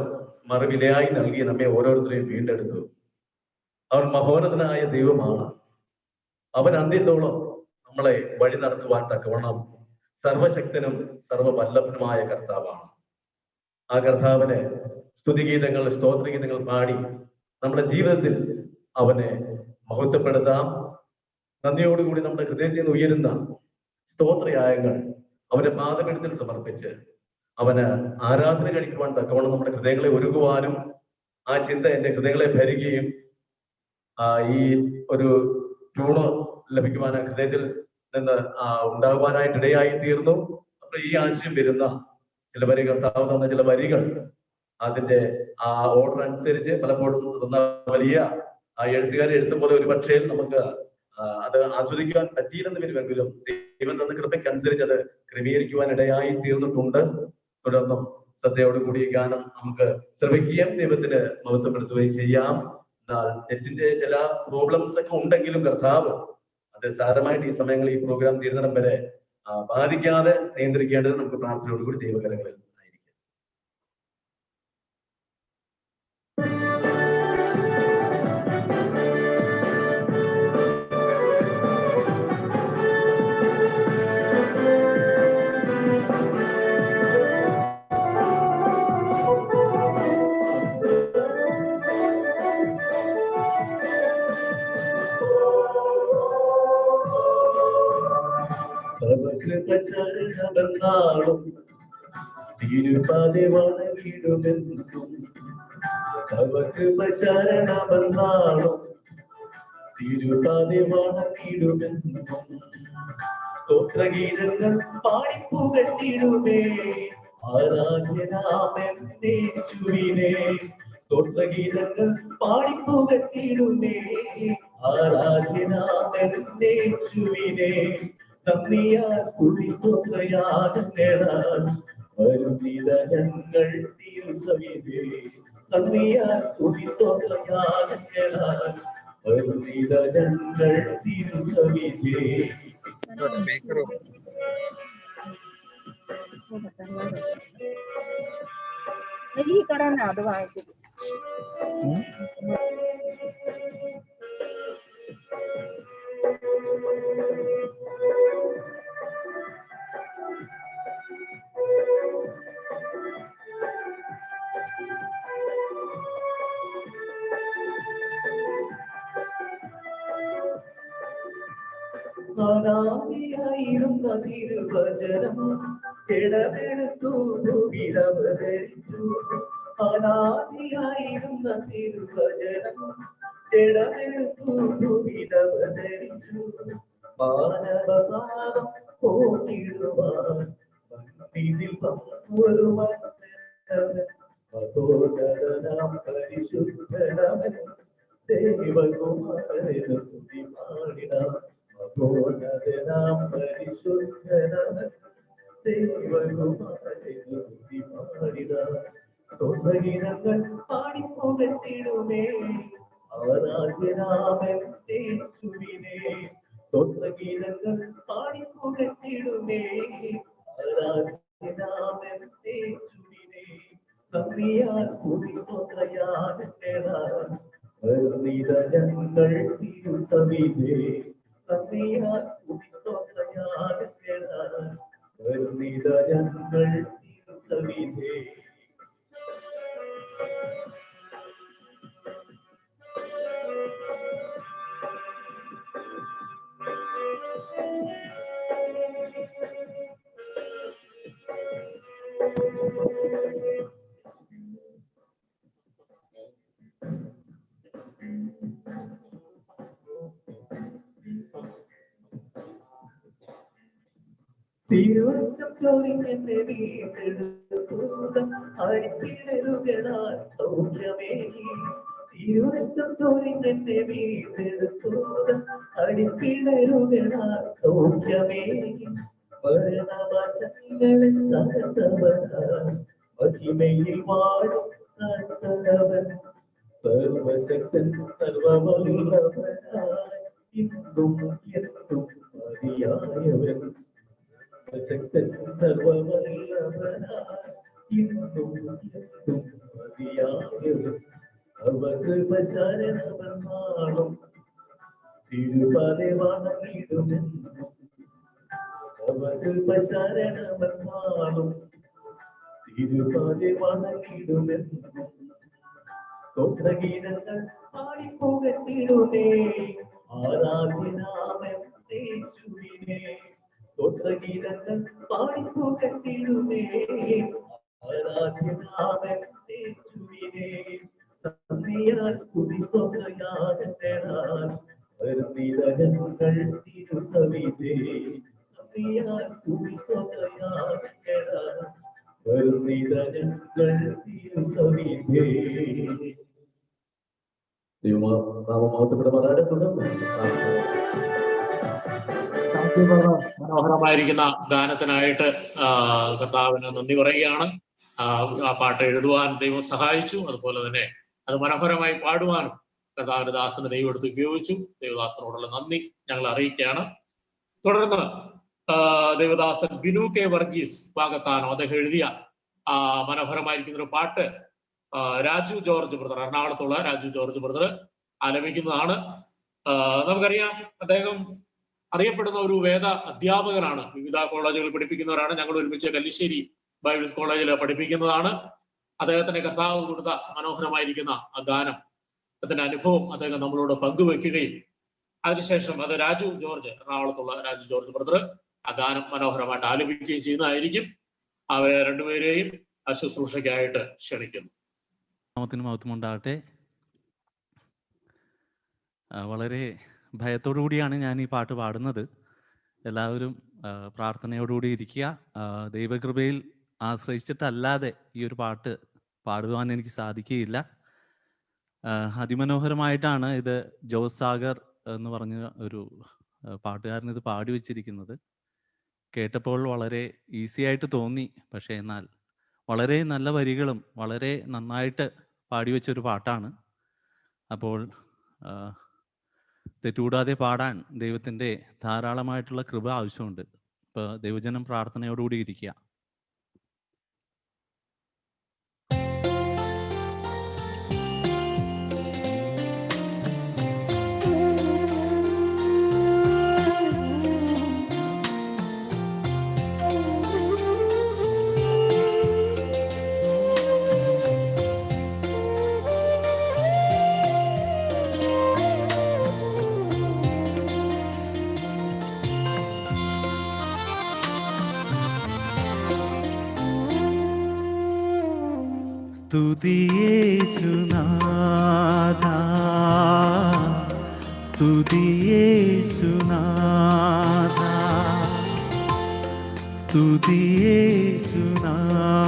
മറുവിലയായി നൽകി നമ്മെ ഓരോരുത്തരെയും വീണ്ടെടുത്തു. അവൻ മഹോന്നതനായ ദൈവമാണ്. അവൻ അന്ത്യത്തോളം നമ്മളെ വഴി നടത്തുവാൻ തക്കവണ്ണം സർവശക്തനും സർവവല്ലഭനുമായ കർത്താവാണ്. ആ കർത്താവിനെ സ്തുതിഗീതങ്ങൾ, സ്തോത്രഗീതങ്ങൾ പാടി നമ്മുടെ ജീവിതത്തിൽ അവനെ മഹത്വപ്പെടുത്താം. നന്ദിയോടുകൂടി നമ്മുടെ ഹൃദയത്തിൽ നിന്ന് ഉയരുന്ന സ്തോത്രയാഗങ്ങൾ അവന്റെ പാദപീഠത്തിൽ സമർപ്പിച്ച് അവന് ആരാധന കഴിക്കുവാൻ തക്കവണ്ണം നമ്മുടെ ഹൃദയങ്ങളെ ഒരുക്കുവാനും ആ ചിന്ത എന്റെ ഹൃദയങ്ങളെ ഭരിക്കുകയും ഈ ഒരു ട്യൂണ് ലഭിക്കുവാൻ ഹൃദയത്തിൽ നിന്ന് ഉണ്ടാകുവാനായിട്ടിടയായി തീർന്നു. അപ്പൊ ഈ ആശയം വരുന്ന ചില വരികൾ, താവുന്ന ചില വരികൾ, അതിന്റെ ആ ഓർഡർ അനുസരിച്ച് പലപ്പോഴും വലിയ എഴുത്തുകാരെ എഴുത്തുമ്പോൾ ഒരു പക്ഷേ നമുക്ക് അത് ആസ്വദിക്കുവാൻ പറ്റിയില്ലെന്ന് വരുമെങ്കിലും ദൈവം തന്ന കൃപയ്ക്കനുസരിച്ച് അത് ക്രമീകരിക്കുവാൻ ഇടയായി തീർന്നിട്ടുണ്ട്. തുടർന്നും ശ്രദ്ധയോടുകൂടി ഈ ഗാനം നമുക്ക് ശ്രമിക്കുകയും ദൈവത്തിന് മഹത്വപ്പെടുത്തുകയും ചെയ്യാം. എന്നാൽ നെറ്റിന്റെ ചില പ്രോബ്ലംസ് ഒക്കെ ഉണ്ടെങ്കിലും കർത്താവ് അത് സാരമായിട്ട് ഈ സമയങ്ങളിൽ ഈ പ്രോഗ്രാം തീരുന്നിടം വരെ ബാധിക്കാതെ നിയന്ത്രിക്കേണ്ടത് നമുക്ക് പ്രാർത്ഥനയോടുകൂടി ദൈവകരങ്ങളിൽ ആയിരിക്കും. ും തിരുപാതെ വണങ്ങിടുമെന്നും ശരണമന്നാളും തിരുപാതെ വണങ്ങിടുമെന്നും സ്തോത്രഗീതങ്ങൾ പാടിപ്പുകട്ടിടുമേ ആരാധ്യനാമേശുവിനെ. സ്തോത്രഗീതങ്ങൾ പാടിപ്പുകട്ടിടുമേ ആരാധ്യനാമേശുവിനെ. നന്ദിയാൽ കുളിസ്തോത്രയാഗങ്ങളാൽ വരുന്നിത ഞങ്ങൾ തിരുസവിധേ. നന്ദിയാൽ കുളിസ്തോത്രയാഗങ്ങളാൽ വരുന്നിത ഞങ്ങൾ തിരുസവിധേ. ഈ കടന്ന് അത് വാങ്ങിക്കും. അനാദിയായിരുന്ന തിരുവചനം ഇടമെടുത്തു ഭൂമിയിലവതരിച്ചു. അനാദിയായിരുന്ന തിരുവചനം ഇടമെടുത്തു ഭൂമിയിലവതരിച്ചു. മാനവഭാവം പോയിടുവാൻ ഇതിൽ ഒരു മഹോദരനാം പരിശുദ്ധനാമൻ ദൈവകുമാരനു സ്തുതി പാടിടാം. മഹോദരനാം പരിശുദ്ധനാമൻ ദൈവകുമാരനു സ്തുതി പാടിടാം. സ്തോത്രഗീതങ്ങൾ പാടിപ്പോകത്തിടുമേ ആരാധ്യനാമൻ യേശുവിനെ. സ്തോത്രഗീതങ്ങൾ പാടിപ്പോകത്തിടുമേ ആരാധ്യനാമൻ യേശുവിനെ. നന്ദിയാൽ സ്തുതിസ്തോത്രയാഗങ്ങളാൽ ഞങ്ങൾ തിരുസവിധേ. നന്ദിയാൽ സ്തുതിസ്തോത്രയാഗങ്ങളാൽ ഞങ്ങൾ തിരുസവിധേ. തിരുവനന്തം ചോദിക്കെന്നെ വീണ്ടെടുത്തൂതം അടിക്കിടലുകളാൽ സൗഖ്യമേകി. തിരുവനന്തം ചോദിക്കെന്നെ വീണ്ടെടുത്തൂതം അടിക്കിടലുകളാൽ സൗഖ്യമേകി. മരണവശങ്ങളെ തകർത്തവൻ മഹിമയിൽ വാഴും കർത്തവൻ. സർവശക്തൻ സർവവല്ലഭനായി ഇന്നും എന്നും മതിയായവൻ. ശക്തൻ സർവവല്ലഭനായി ഇന്നും എന്നും മതിയായവൻ. അവകൃപശരണവൻ നാളും തിരുപാതെ വണങ്ങിടുമെന്നും. അവകൃപശരണവൻ നാളും തിരുപാതെ വണങ്ങിടുമെന്നും. സ്തോത്രഗീതങ്ങൾ പാടിപ്പോകത്തിടുമേ ആരാധ്യനാമൻ യേശുവിനെ. സ്തോത്രഗീതങ്ങൾ പാടിപ്പോകത്തിടുമേ ആരാധ്യനാമൻ യേശുവിനെ. നന്ദിയാൽ സ്തുതിസ്തോത്രയാഗങ്ങളാൽ ഞങ്ങൾ തിരുസവിധേ. നന്ദിയാൽ സ്തുതിസ്തോത്രയാഗങ്ങളാൽ ഞങ്ങൾ തിരുസവിധേ. ദൈവനാമമഹത്വപ്പെടുമാറാകട്ടെ. തുടർന്ന് മനോഹരമായിരിക്കുന്ന ഗാനത്തിനായിട്ട് കർത്താവിന് നന്ദി പറയുകയാണ്. ആ പാട്ട് എഴുതുവാൻ ദൈവം സഹായിച്ചു. അതുപോലെ തന്നെ അത് മനോഹരമായി പാടുവാനും കർത്താവിന്റെ ദാസന് ദൈവം എടുത്ത് ഉപയോഗിച്ചു. ദൈവദാസനോടുള്ള നന്ദി ഞങ്ങൾ അറിയിക്കുകയാണ്. തുടർന്ന് ദൈവദാസൻ ബിനു കെ വർഗീസ് ഭാഗത്താനോ അദ്ദേഹം എഴുതിയ മനോഹരമായിരിക്കുന്ന ഒരു പാട്ട് രാജു ജോർജ് ബ്രദർ, എറണാകുളത്തുള്ള രാജു ജോർജ് ബ്രദർ ആലപിക്കുന്നതാണ്. നമുക്കറിയാം അദ്ദേഹം അറിയപ്പെടുന്ന ഒരു വേദ അധ്യാപകനാണ്. വിവിധ കോളേജുകളിൽ പഠിപ്പിക്കുന്നവരാണ്. ഞങ്ങൾ ഒരുമിച്ച് കല്ലിശ്ശേരി ബൈബിൾസ് കോളേജിൽ പഠിപ്പിക്കുന്നതാണ്. അദ്ദേഹത്തിന്റെ കർത്താവ് കൊടുത്ത മനോഹരമായിരിക്കുന്ന ആ ഗാനം, അതിന്റെ അനുഭവം അദ്ദേഹം നമ്മളോട് പങ്കുവെക്കുകയും അതിനുശേഷം അത് രാജു ജോർജ്, എറണാകുളത്തുള്ള രാജു ജോർജ് ബ്രദർ ആ ഗാനം മനോഹരമായിട്ട് ആലപിക്കുകയും ചെയ്യുന്നതായിരിക്കും. അവരെ രണ്ടുപേരെയും ശുശ്രൂഷയ്ക്കായിട്ട് ക്ഷണിക്കുന്നു. നാമത്തിന് മഹത്വമുണ്ടാകട്ടെ. വളരെ ഭയത്തോടു കൂടിയാണ് ഞാൻ ഈ പാട്ട് പാടുന്നത്. എല്ലാവരും പ്രാർത്ഥനയോടുകൂടി ഇരിക്കുക. ദൈവകൃപയിൽ ആശ്രയിച്ചിട്ടല്ലാതെ ഈ ഒരു പാട്ട് പാടുവാൻ എനിക്ക് സാധിക്കുകയില്ല. അതിമനോഹരമായിട്ടാണ് ഇത് ജോസ് സാഗർ എന്ന് പറഞ്ഞ ഒരു പാട്ടുകാരൻ ഇത് പാടി വെച്ചിരിക്കുന്നത്. കേട്ടപ്പോൾ വളരെ ഈസി ആയിട്ട് തോന്നി. പക്ഷേ എന്നാൽ വളരെ നല്ല വരികളും വളരെ നന്നായിട്ട് പാടി വെച്ചൊരു പാട്ടാണ്. അപ്പോൾ തെറ്റുകൂടാതെ പാടാൻ ദൈവത്തിൻ്റെ ധാരാളമായിട്ടുള്ള കൃപ ആവശ്യമുണ്ട്. ഇപ്പോൾ ദൈവജനം പ്രാർത്ഥനയോടുകൂടി ഇരിക്കുക. സ്തുതിയേശുനാഥാ, സ്തുതിയേശുനാഥാ,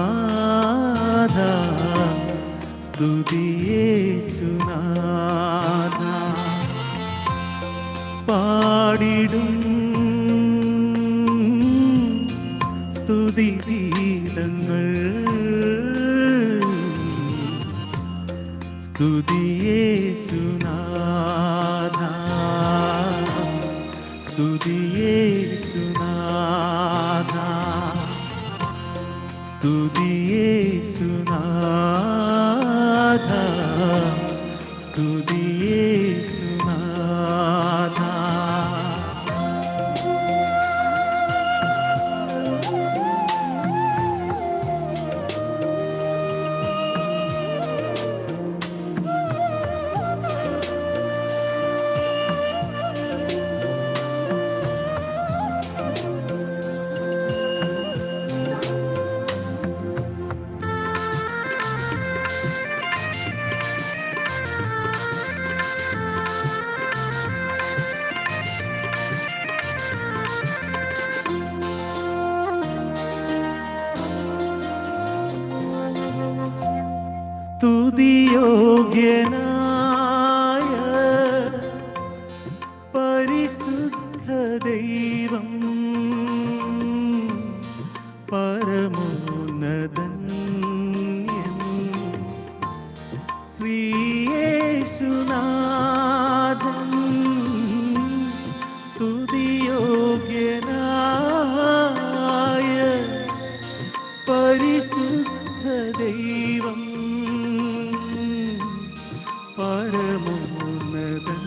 സ്തുതിയേശുനാഥ സ്തുതിയേശുനാഥ പാടിടും സ്തുതിഗീതങ്ങൾ സ്തുതിയേശുനാഥ സ്തുതിയേശുനാഥ സ്തുതിയേശുനാഥ സ്തുതിയേശുനാഥ സ്തുതിയോഗ്യനായ പരിശുദ്ധ ദൈവം പരമോന്നതൻ ശ്രീയേശുനാഥൻ സ്തുതിയോഗ്യനായ പരിശുദ്ധ ദൈവം പരമോന്നതൻ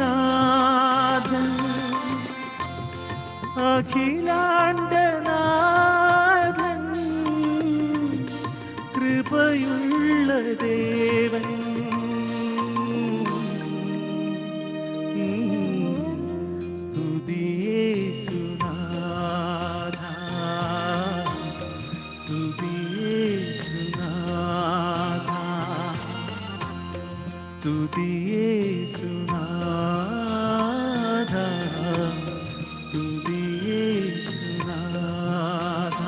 ശ്രീയേശുനാഥൻ അഖിലാണ്ടനാഥൻ കൃപയുള്ള ദേവൻ സ്തുതിയേശുനാഥ സ്തുതിയേശുനാഥ സ്തുതിയേശുനാഥ സ്തുതിയേശുനാഥ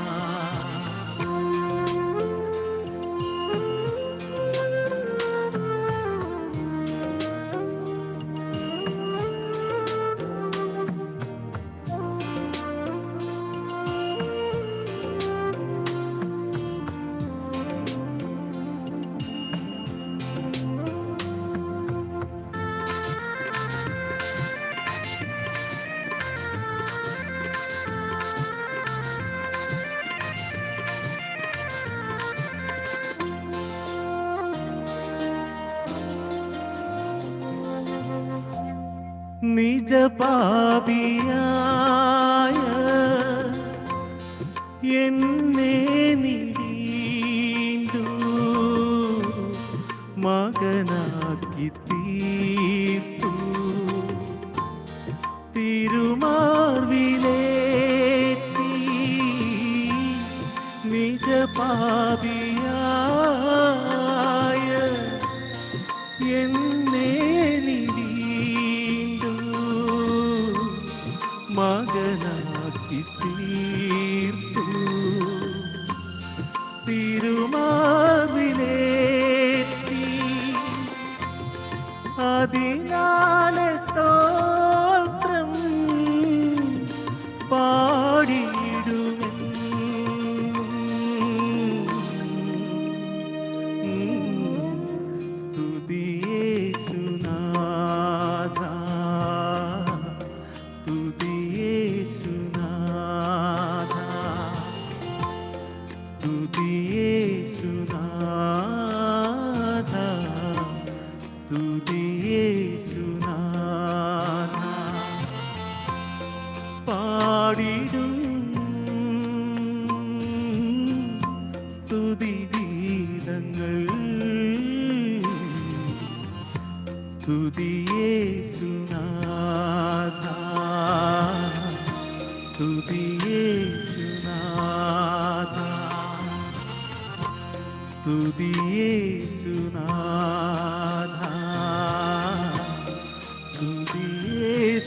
നിജപാപിയായ എന്നെ നീ വീണ്ടു മകനാക്കി തീർത്തു തിരുമാർവിലേറ്റി നിജപാപിയായ എന്നെ നീ മകനാക്കി തീർത്തു തിരുമാർവിലേറ്റി അതിനാലെ സ്തോത്രം പാടിയിടുമെൻ സ്തുതിയേശുനാഥ സ്തുതിയേശുനാഥ സ്തുതിയേശുനാഥ സ്തുതിയേശുനാഥ പാടിടും സ്തുതിഗീതങ്ങൾ സ്തുതിയേശുനാഥ സ്തുതിയേശുനാഥ സ്തുതിയേശുനാഥ സ്തുതിയേശുനാഥ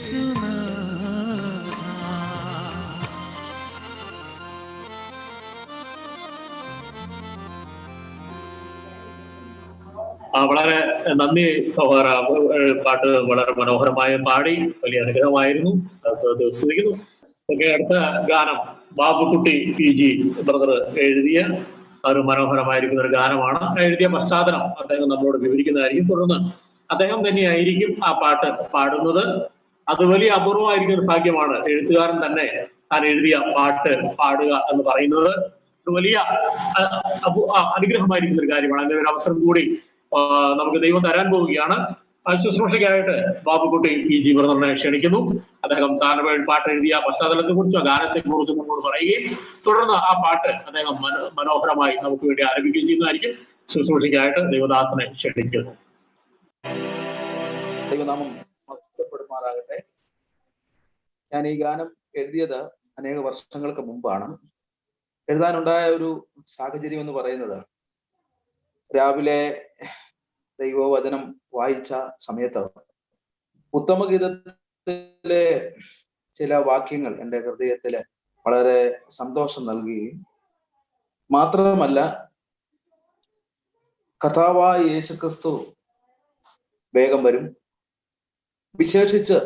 വളരെ നന്ദി സഹോദര. പാട്ട് വളരെ മനോഹരമായി പാടി, വലിയ അനുഗ്രഹമായിരുന്നു. സ്തുതിക്കുന്നു. അടുത്ത ഗാനം ബാബുക്കുട്ടി PG ബ്രദർ എഴുതിയ ഒരു മനോഹരമായിരിക്കുന്ന ഒരു ഗാനമാണ്. എഴുതിയ പശ്ചാത്തലം അദ്ദേഹം നമ്മളോട് വിവരിക്കുന്നതായിരിക്കും. തുടർന്ന് അദ്ദേഹം തന്നെയായിരിക്കും ആ പാട്ട് പാടുന്നത്. അത് വലിയ അപൂർവമായിരിക്കുന്ന ഒരു ഭാഗ്യമാണ്. എഴുത്തുകാരൻ തന്നെ താൻ എഴുതിയ പാട്ട് പാടുക എന്ന് പറയുന്നത് വലിയ അനുഗ്രഹമായിരിക്കുന്ന ഒരു കാര്യമാണ്. അങ്ങനെ ഒരു അവസരം കൂടി നമുക്ക് ദൈവം തരാൻ പോവുകയാണ്. ശുശ്രൂഷയ്ക്കായിട്ട് ബാബുക്കുട്ടി PG ബ്രദറിനെ ക്ഷണിക്കുന്നു. അദ്ദേഹം താൻ പാട്ട് എഴുതിയ പശ്ചാത്തലത്തെ കുറിച്ചും ഗാനത്തെ കുറിച്ചും നമ്മോട് പറയുകയും തുടർന്ന് ആ പാട്ട് അദ്ദേഹം മനോഹരമായി നമുക്ക് വേണ്ടി ആരംഭിക്കുകയും ചെയ്യുന്നതായിരിക്കും. ശുശ്രൂഷയ്ക്കായിട്ട് ദൈവദാസനെ ക്ഷണിക്കുന്നു. ദൈവനാമം മഹത്വപ്പെടുമാറാകട്ടെ. ഞാൻ ഈ ഗാനം എഴുതിയത് അനേക വർഷങ്ങൾക്ക് മുമ്പാണ്. എഴുതാനുണ്ടായ ഒരു സാഹചര്യം എന്ന് പറയുന്നത്, രാവിലെ ദൈവവചനം വായിച്ച സമയത്ത് ഉത്തമഗീതത്തിലെ ചില വാക്യങ്ങൾ എൻ്റെ ഹൃദയത്തില് വളരെ സന്തോഷം നൽകുകയും മാത്രമല്ല, കർത്താവായ യേശുക്രിസ്തു വേഗം വരും. വിശേഷിച്ച്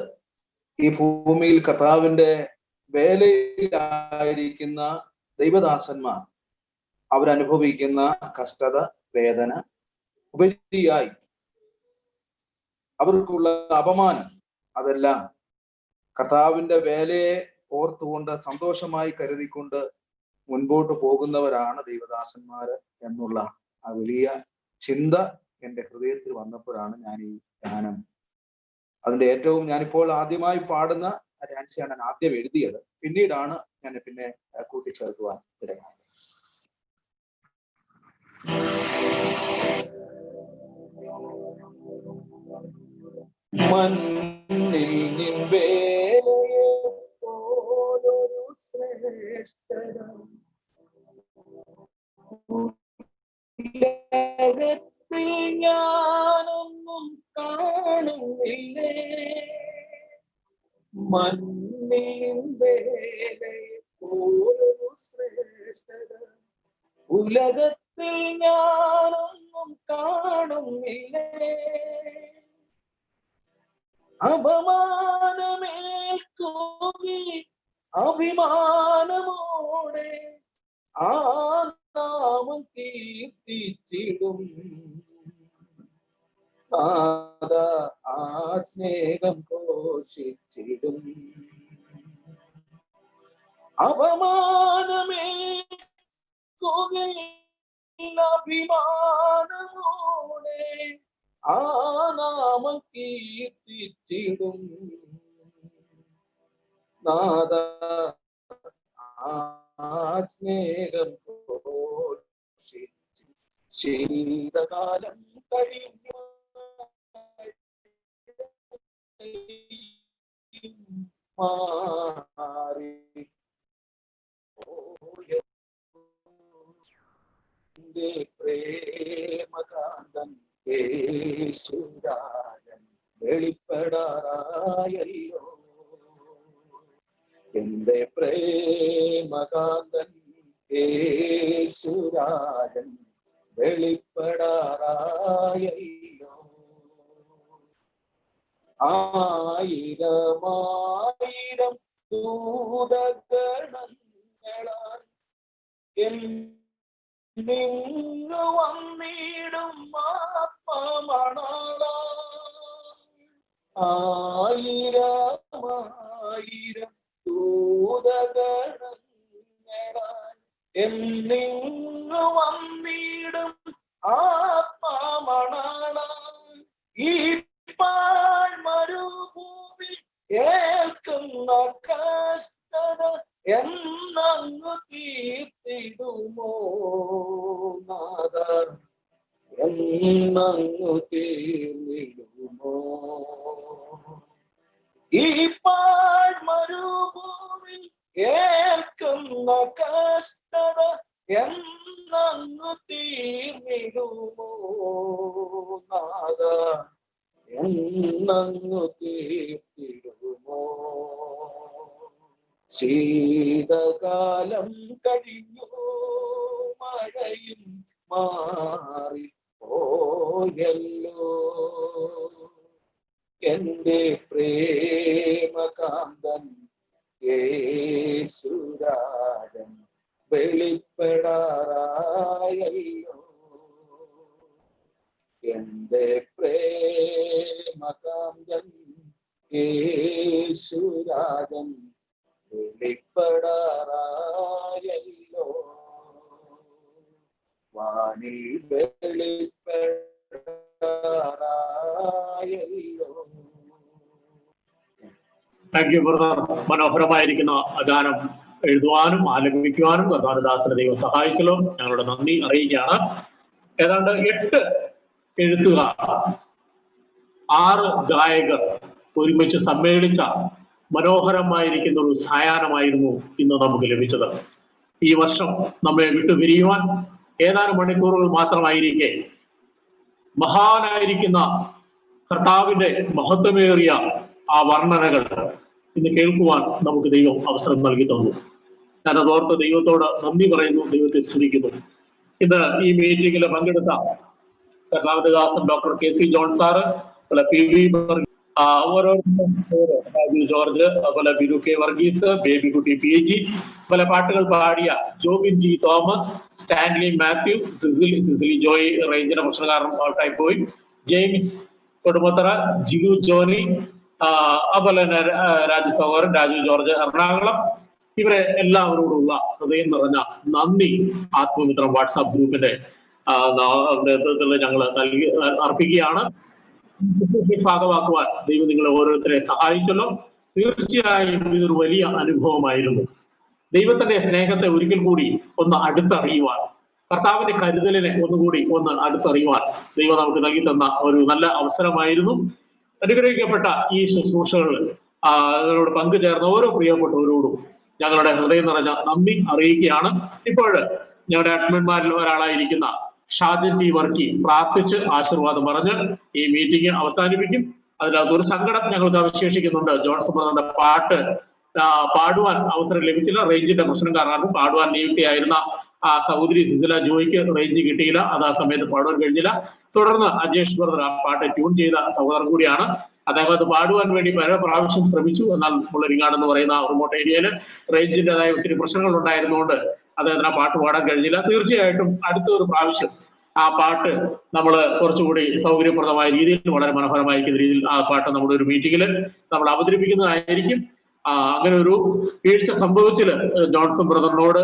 ഈ ഭൂമിയിൽ കർത്താവിന്റെ വേലയിലായിരിക്കുന്ന ദൈവദാസന്മാർ അവരനുഭവിക്കുന്ന കഷ്ടത, വേദന, ഉപരിയായി അവർക്കുള്ള അപമാനം, അതെല്ലാം കർത്താവിന്റെ വേലയെ ഓർത്തുകൊണ്ട് സന്തോഷമായി കരുതിക്കൊണ്ട് മുൻപോട്ട് പോകുന്നവരാണ് ദൈവദാസന്മാര് എന്നുള്ള ആ വലിയ ചിന്ത എൻ്റെ ഹൃദയത്തിൽ വന്നപ്പോഴാണ് ഞാൻ ഈ ഗാനം, അതിന്റെ ഏറ്റവും ഞാനിപ്പോൾ ആദ്യമായി പാടുന്ന ഡാൻസാണ് ഞാൻ ആദ്യം എഴുതിയത്. പിന്നീടാണ് ഞാൻ പിന്നെ കൂട്ടിച്ചേർക്കുവാൻ ഇടയായത്. മണ്ണിൽ നിൻവേലയെ പോലൊരു ശ്രേഷ്ഠരം ലോകത്തിൽ ഞാനൊന്നും കാണുന്നില്ലേ. മണ്ണിൻ വേലയെ പോലൊരു ശ്രേഷ്ഠരം ഉലകത്തിൽ ഞാനൊന്നും കാണുന്നില്ലേ. അപമാനമേൽക്കുമി അഭിമാനമോടെ ആ നാമം കീർത്തിച്ചിടും. ആ സ്നേഹം ഘോഷിച്ചിടും. അഭിമാനമോടെ ആ നാമം കീർത്തിച്ചിടും. നാദ ആ സ്നേഹം ഘോഷിച്ചു. ശീതകാലം കഴിഞ്ഞു മാറി പ്രേമകാന്തൻ യേശുരാജൻ വെളിപ്പെടാറായല്ലോ. എന്റെ പ്രേമകാന്തൻ യേശുരാജൻ വെളിപ്പെടാറായല്ലോ. ആയിരമായിരം ദൂതഗണങ്ങളാൽ നിന്നു വന്നിടും ആത്മമണാള. ആയിരമായിരം ദൂതഗണങ്ങളാൽ നിന്നു വന്നിടും ആത്മമണാള. ഈ മരുഭൂമി ഏൽക്കുന്ന കഷ്ടത എന്നങ്ങു തീർത്തിടുമോ നാദ, എന്നങ്ങു തീർന്നിടുമോ. ഈ മരുഭൂമി ഏൽക്കുന്ന കഷ്ടത എന്നങ്ങു തീർന്നിടുമോ നാദ, എന്നങ്ങു തീർത്തിടുമോ. ശീതകാലം കഴിഞ്ഞു മഴയും മാറി പോയല്ലോ എന്റെ പ്രേമകാന്തൻ യേശുരാജൻ വെളിപ്പെടാറായല്ലോ എന്റെ പ്രേമകാന്തൻ യേശുരാജൻ വെളിപ്പെടാറായല്ലോ വാണി വെളിപ്പെടാറായല്ലോ. Thank you brother. മനോഹരമായിരിക്കുന്ന ഗാനം എഴുതുവാനും ആലപിക്കുവാനും കർത്താവിന്റെ ദൈവം സഹായിക്കലോ ഞങ്ങളുടെ നന്ദി അറിയിക്കുകയാണ്. ഏതാണ്ട് 8 എഴുത്തുകാർ 6 ഗായകർ ഒരുമിച്ച് സമ്മേളിച്ച മനോഹരമായിരിക്കുന്ന ഒരു സായാഹ്നമായിരുന്നു ഇന്ന് നമുക്ക് ലഭിച്ചത്. ഈ വർഷം നമ്മെ വിട്ടുപിരിയുവാൻ ഏതാനും മണിക്കൂറുകൾ മാത്രമായിരിക്കെ മഹാനായിരിക്കുന്ന കർത്താവിന്റെ മഹത്വമേറിയ ആ വർണ്ണനകൾ ഇന്ന് കേൾക്കുവാൻ നമുക്ക് ദൈവം അവസരം നൽകി തന്നു. ഞാനതോർത്ത് ദൈവത്തോട് നന്ദി പറയുന്നു, ദൈവത്തെ സ്തുതിക്കുന്നു. ഇന്ന് ഈ മീറ്റിംഗിൽ പങ്കെടുത്ത കർത്താവിന്റെ ദാസൻ ഡോക്ടർ KC ജോൺ സാറ്, അതുപോലെ PV ഓരോരുത്തരും രാജു ജോർജ്, അതുപോലെ ബിനു K വർഗീസ്, ബേബിക്കുട്ടി PG, അതുപോലെ പാട്ടുകൾ പാടിയ ജോബിൻ G തോമസ്, സ്റ്റാൻലി മാത്യു, സിസിലി ജോയ് റേഞ്ചിന്റെ പ്രശ്നകാരൻ ഔട്ടായി പോയി, ജെയിംസ് കൊടുമത്തറ, ജിഗു ജോണി, അതുപോലെ തന്നെ രാജസഹോദരൻ രാജു ജോർജ് എറണാകുളം, ഇവരെ എല്ലാവരോടുള്ള ഹൃദയം നിറഞ്ഞ നന്ദി ആത്മമിത്രം വാട്സാപ്പ് ഗ്രൂപ്പിന്റെ നേതൃത്വത്തിൽ ഞങ്ങൾ അർപ്പിക്കുകയാണ്. ഭാഗമാക്കുവാൻ ദൈവം നിങ്ങളെ ഓരോരുത്തരെ സഹായിച്ചല്ലോ. തീർച്ചയായും ഇതൊരു വലിയ അനുഭവമായിരുന്നു. ദൈവത്തിന്റെ സ്നേഹത്തെ ഒരിക്കൽ കൂടി ഒന്ന് അടുത്തറിയുവാൻ, കർത്താവിന്റെ കരുതലിനെ ഒന്നുകൂടി ഒന്ന് അടുത്തറിയുവാൻ ദൈവം നമുക്ക് നൽകി തന്ന ഒരു നല്ല അവസരമായിരുന്നു. അനുഗ്രഹിക്കപ്പെട്ട ഈ ശുശ്രൂഷകളിൽ അതിനോട് പങ്കുചേർന്ന ഓരോ പ്രിയപ്പെട്ടവരോടും ഞങ്ങളുടെ ഹൃദയം നിറഞ്ഞ നന്ദി അറിയിക്കുകയാണ്. ഇപ്പോൾ ഞങ്ങളുടെ അഡ്മിന്മാരിൽ ഒരാളായിരിക്കുന്ന ഷാജൻ T വർക്കി പ്രാർത്ഥിച്ച് ആശീർവാദം പറഞ്ഞ് ഈ മീറ്റിംഗ് അവസാനിപ്പിക്കും. അതിനകത്തൊരു സങ്കടം ഞങ്ങൾക്ക് അവശേഷിക്കുന്നുണ്ട്. ജോൺസൺ ബ്രദറിന്റെ പാട്ട് പാടുവാൻ അവസരം ലഭിച്ചില്ല. റേഞ്ചിന്റെ പ്രശ്നം കാരണം പാടുവാൻ നിയുക്തിയായിരുന്ന ആ സഹോദരി സിസില ജോയിക്ക് റേഞ്ച് കിട്ടിയില്ല. അത് ആ സമയത്ത് പാടുവാൻ കഴിഞ്ഞില്ല. തുടർന്ന് അജേഷ് ബ്രദർ ആ പാട്ട് ട്യൂൺ ചെയ്ത സഹോദരൻ കൂടിയാണ്. അദ്ദേഹം അത് പാടുവാൻ വേണ്ടി പല പ്രാവശ്യം ശ്രമിച്ചു. എന്നാൽ മുള്ളരിങ്ങാട് എന്ന് പറയുന്ന റിമോട്ട് ഏരിയയിൽ റേഞ്ചിൻ്റെതായ ഒത്തിരി പ്രശ്നങ്ങൾ ഉണ്ടായിരുന്നുകൊണ്ട് അദ്ദേഹത്തിന് ആ പാട്ട് പാടാൻ കഴിഞ്ഞില്ല. തീർച്ചയായിട്ടും അടുത്ത ഒരു പ്രാവശ്യം ആ പാട്ട് നമ്മൾ കുറച്ചുകൂടി സൗകര്യപ്രദമായ രീതിയിൽ വളരെ മനോഹരമായിരിക്കുന്ന രീതിയിൽ ആ പാട്ട് നമ്മുടെ ഒരു മീറ്റിംഗിൽ നമ്മൾ അവതരിപ്പിക്കുന്നതായിരിക്കും. അങ്ങനെ ഒരു വീഴ്ച സംഭവിച്ചില് ജോൺസൺ ബ്രദറിനോട്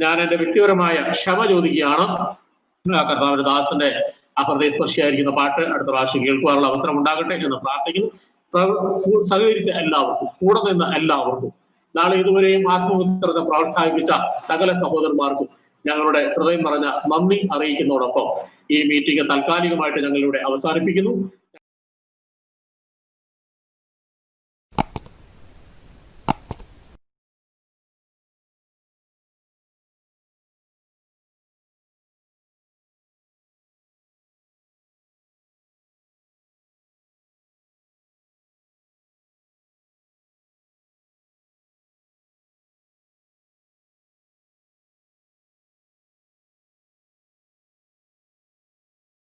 ഞാൻ എൻ്റെ വ്യക്തിപരമായ ക്ഷമ ചോദിക്കുകയാണ്. കർത്താവിന്റെ ദാസന്റെ ആ ഹൃദയസ്പർശിയായിരിക്കുന്ന പാട്ട് അടുത്ത പ്രാവശ്യം കേൾക്കുവാനുള്ള അവസരം ഉണ്ടാകട്ടെ എന്ന് പ്രാർത്ഥിക്കുന്നു. സഹകരിച്ച എല്ലാവർക്കും, കൂടെ നിന്ന് എല്ലാവർക്കും, നാളെ ഇതുവരെയും ആത്മമിത്രത പ്രോത്സാഹിപ്പിച്ച സകല സഹോദരന്മാർക്കും ഞങ്ങളുടെ ഹൃദയം നിറഞ്ഞ നന്ദി അറിയിക്കുന്നതോടൊപ്പം ഈ മീറ്റിംഗ് താൽക്കാലികമായിട്ട് ഞങ്ങളിവിടെ അവസാനിപ്പിക്കുന്നു.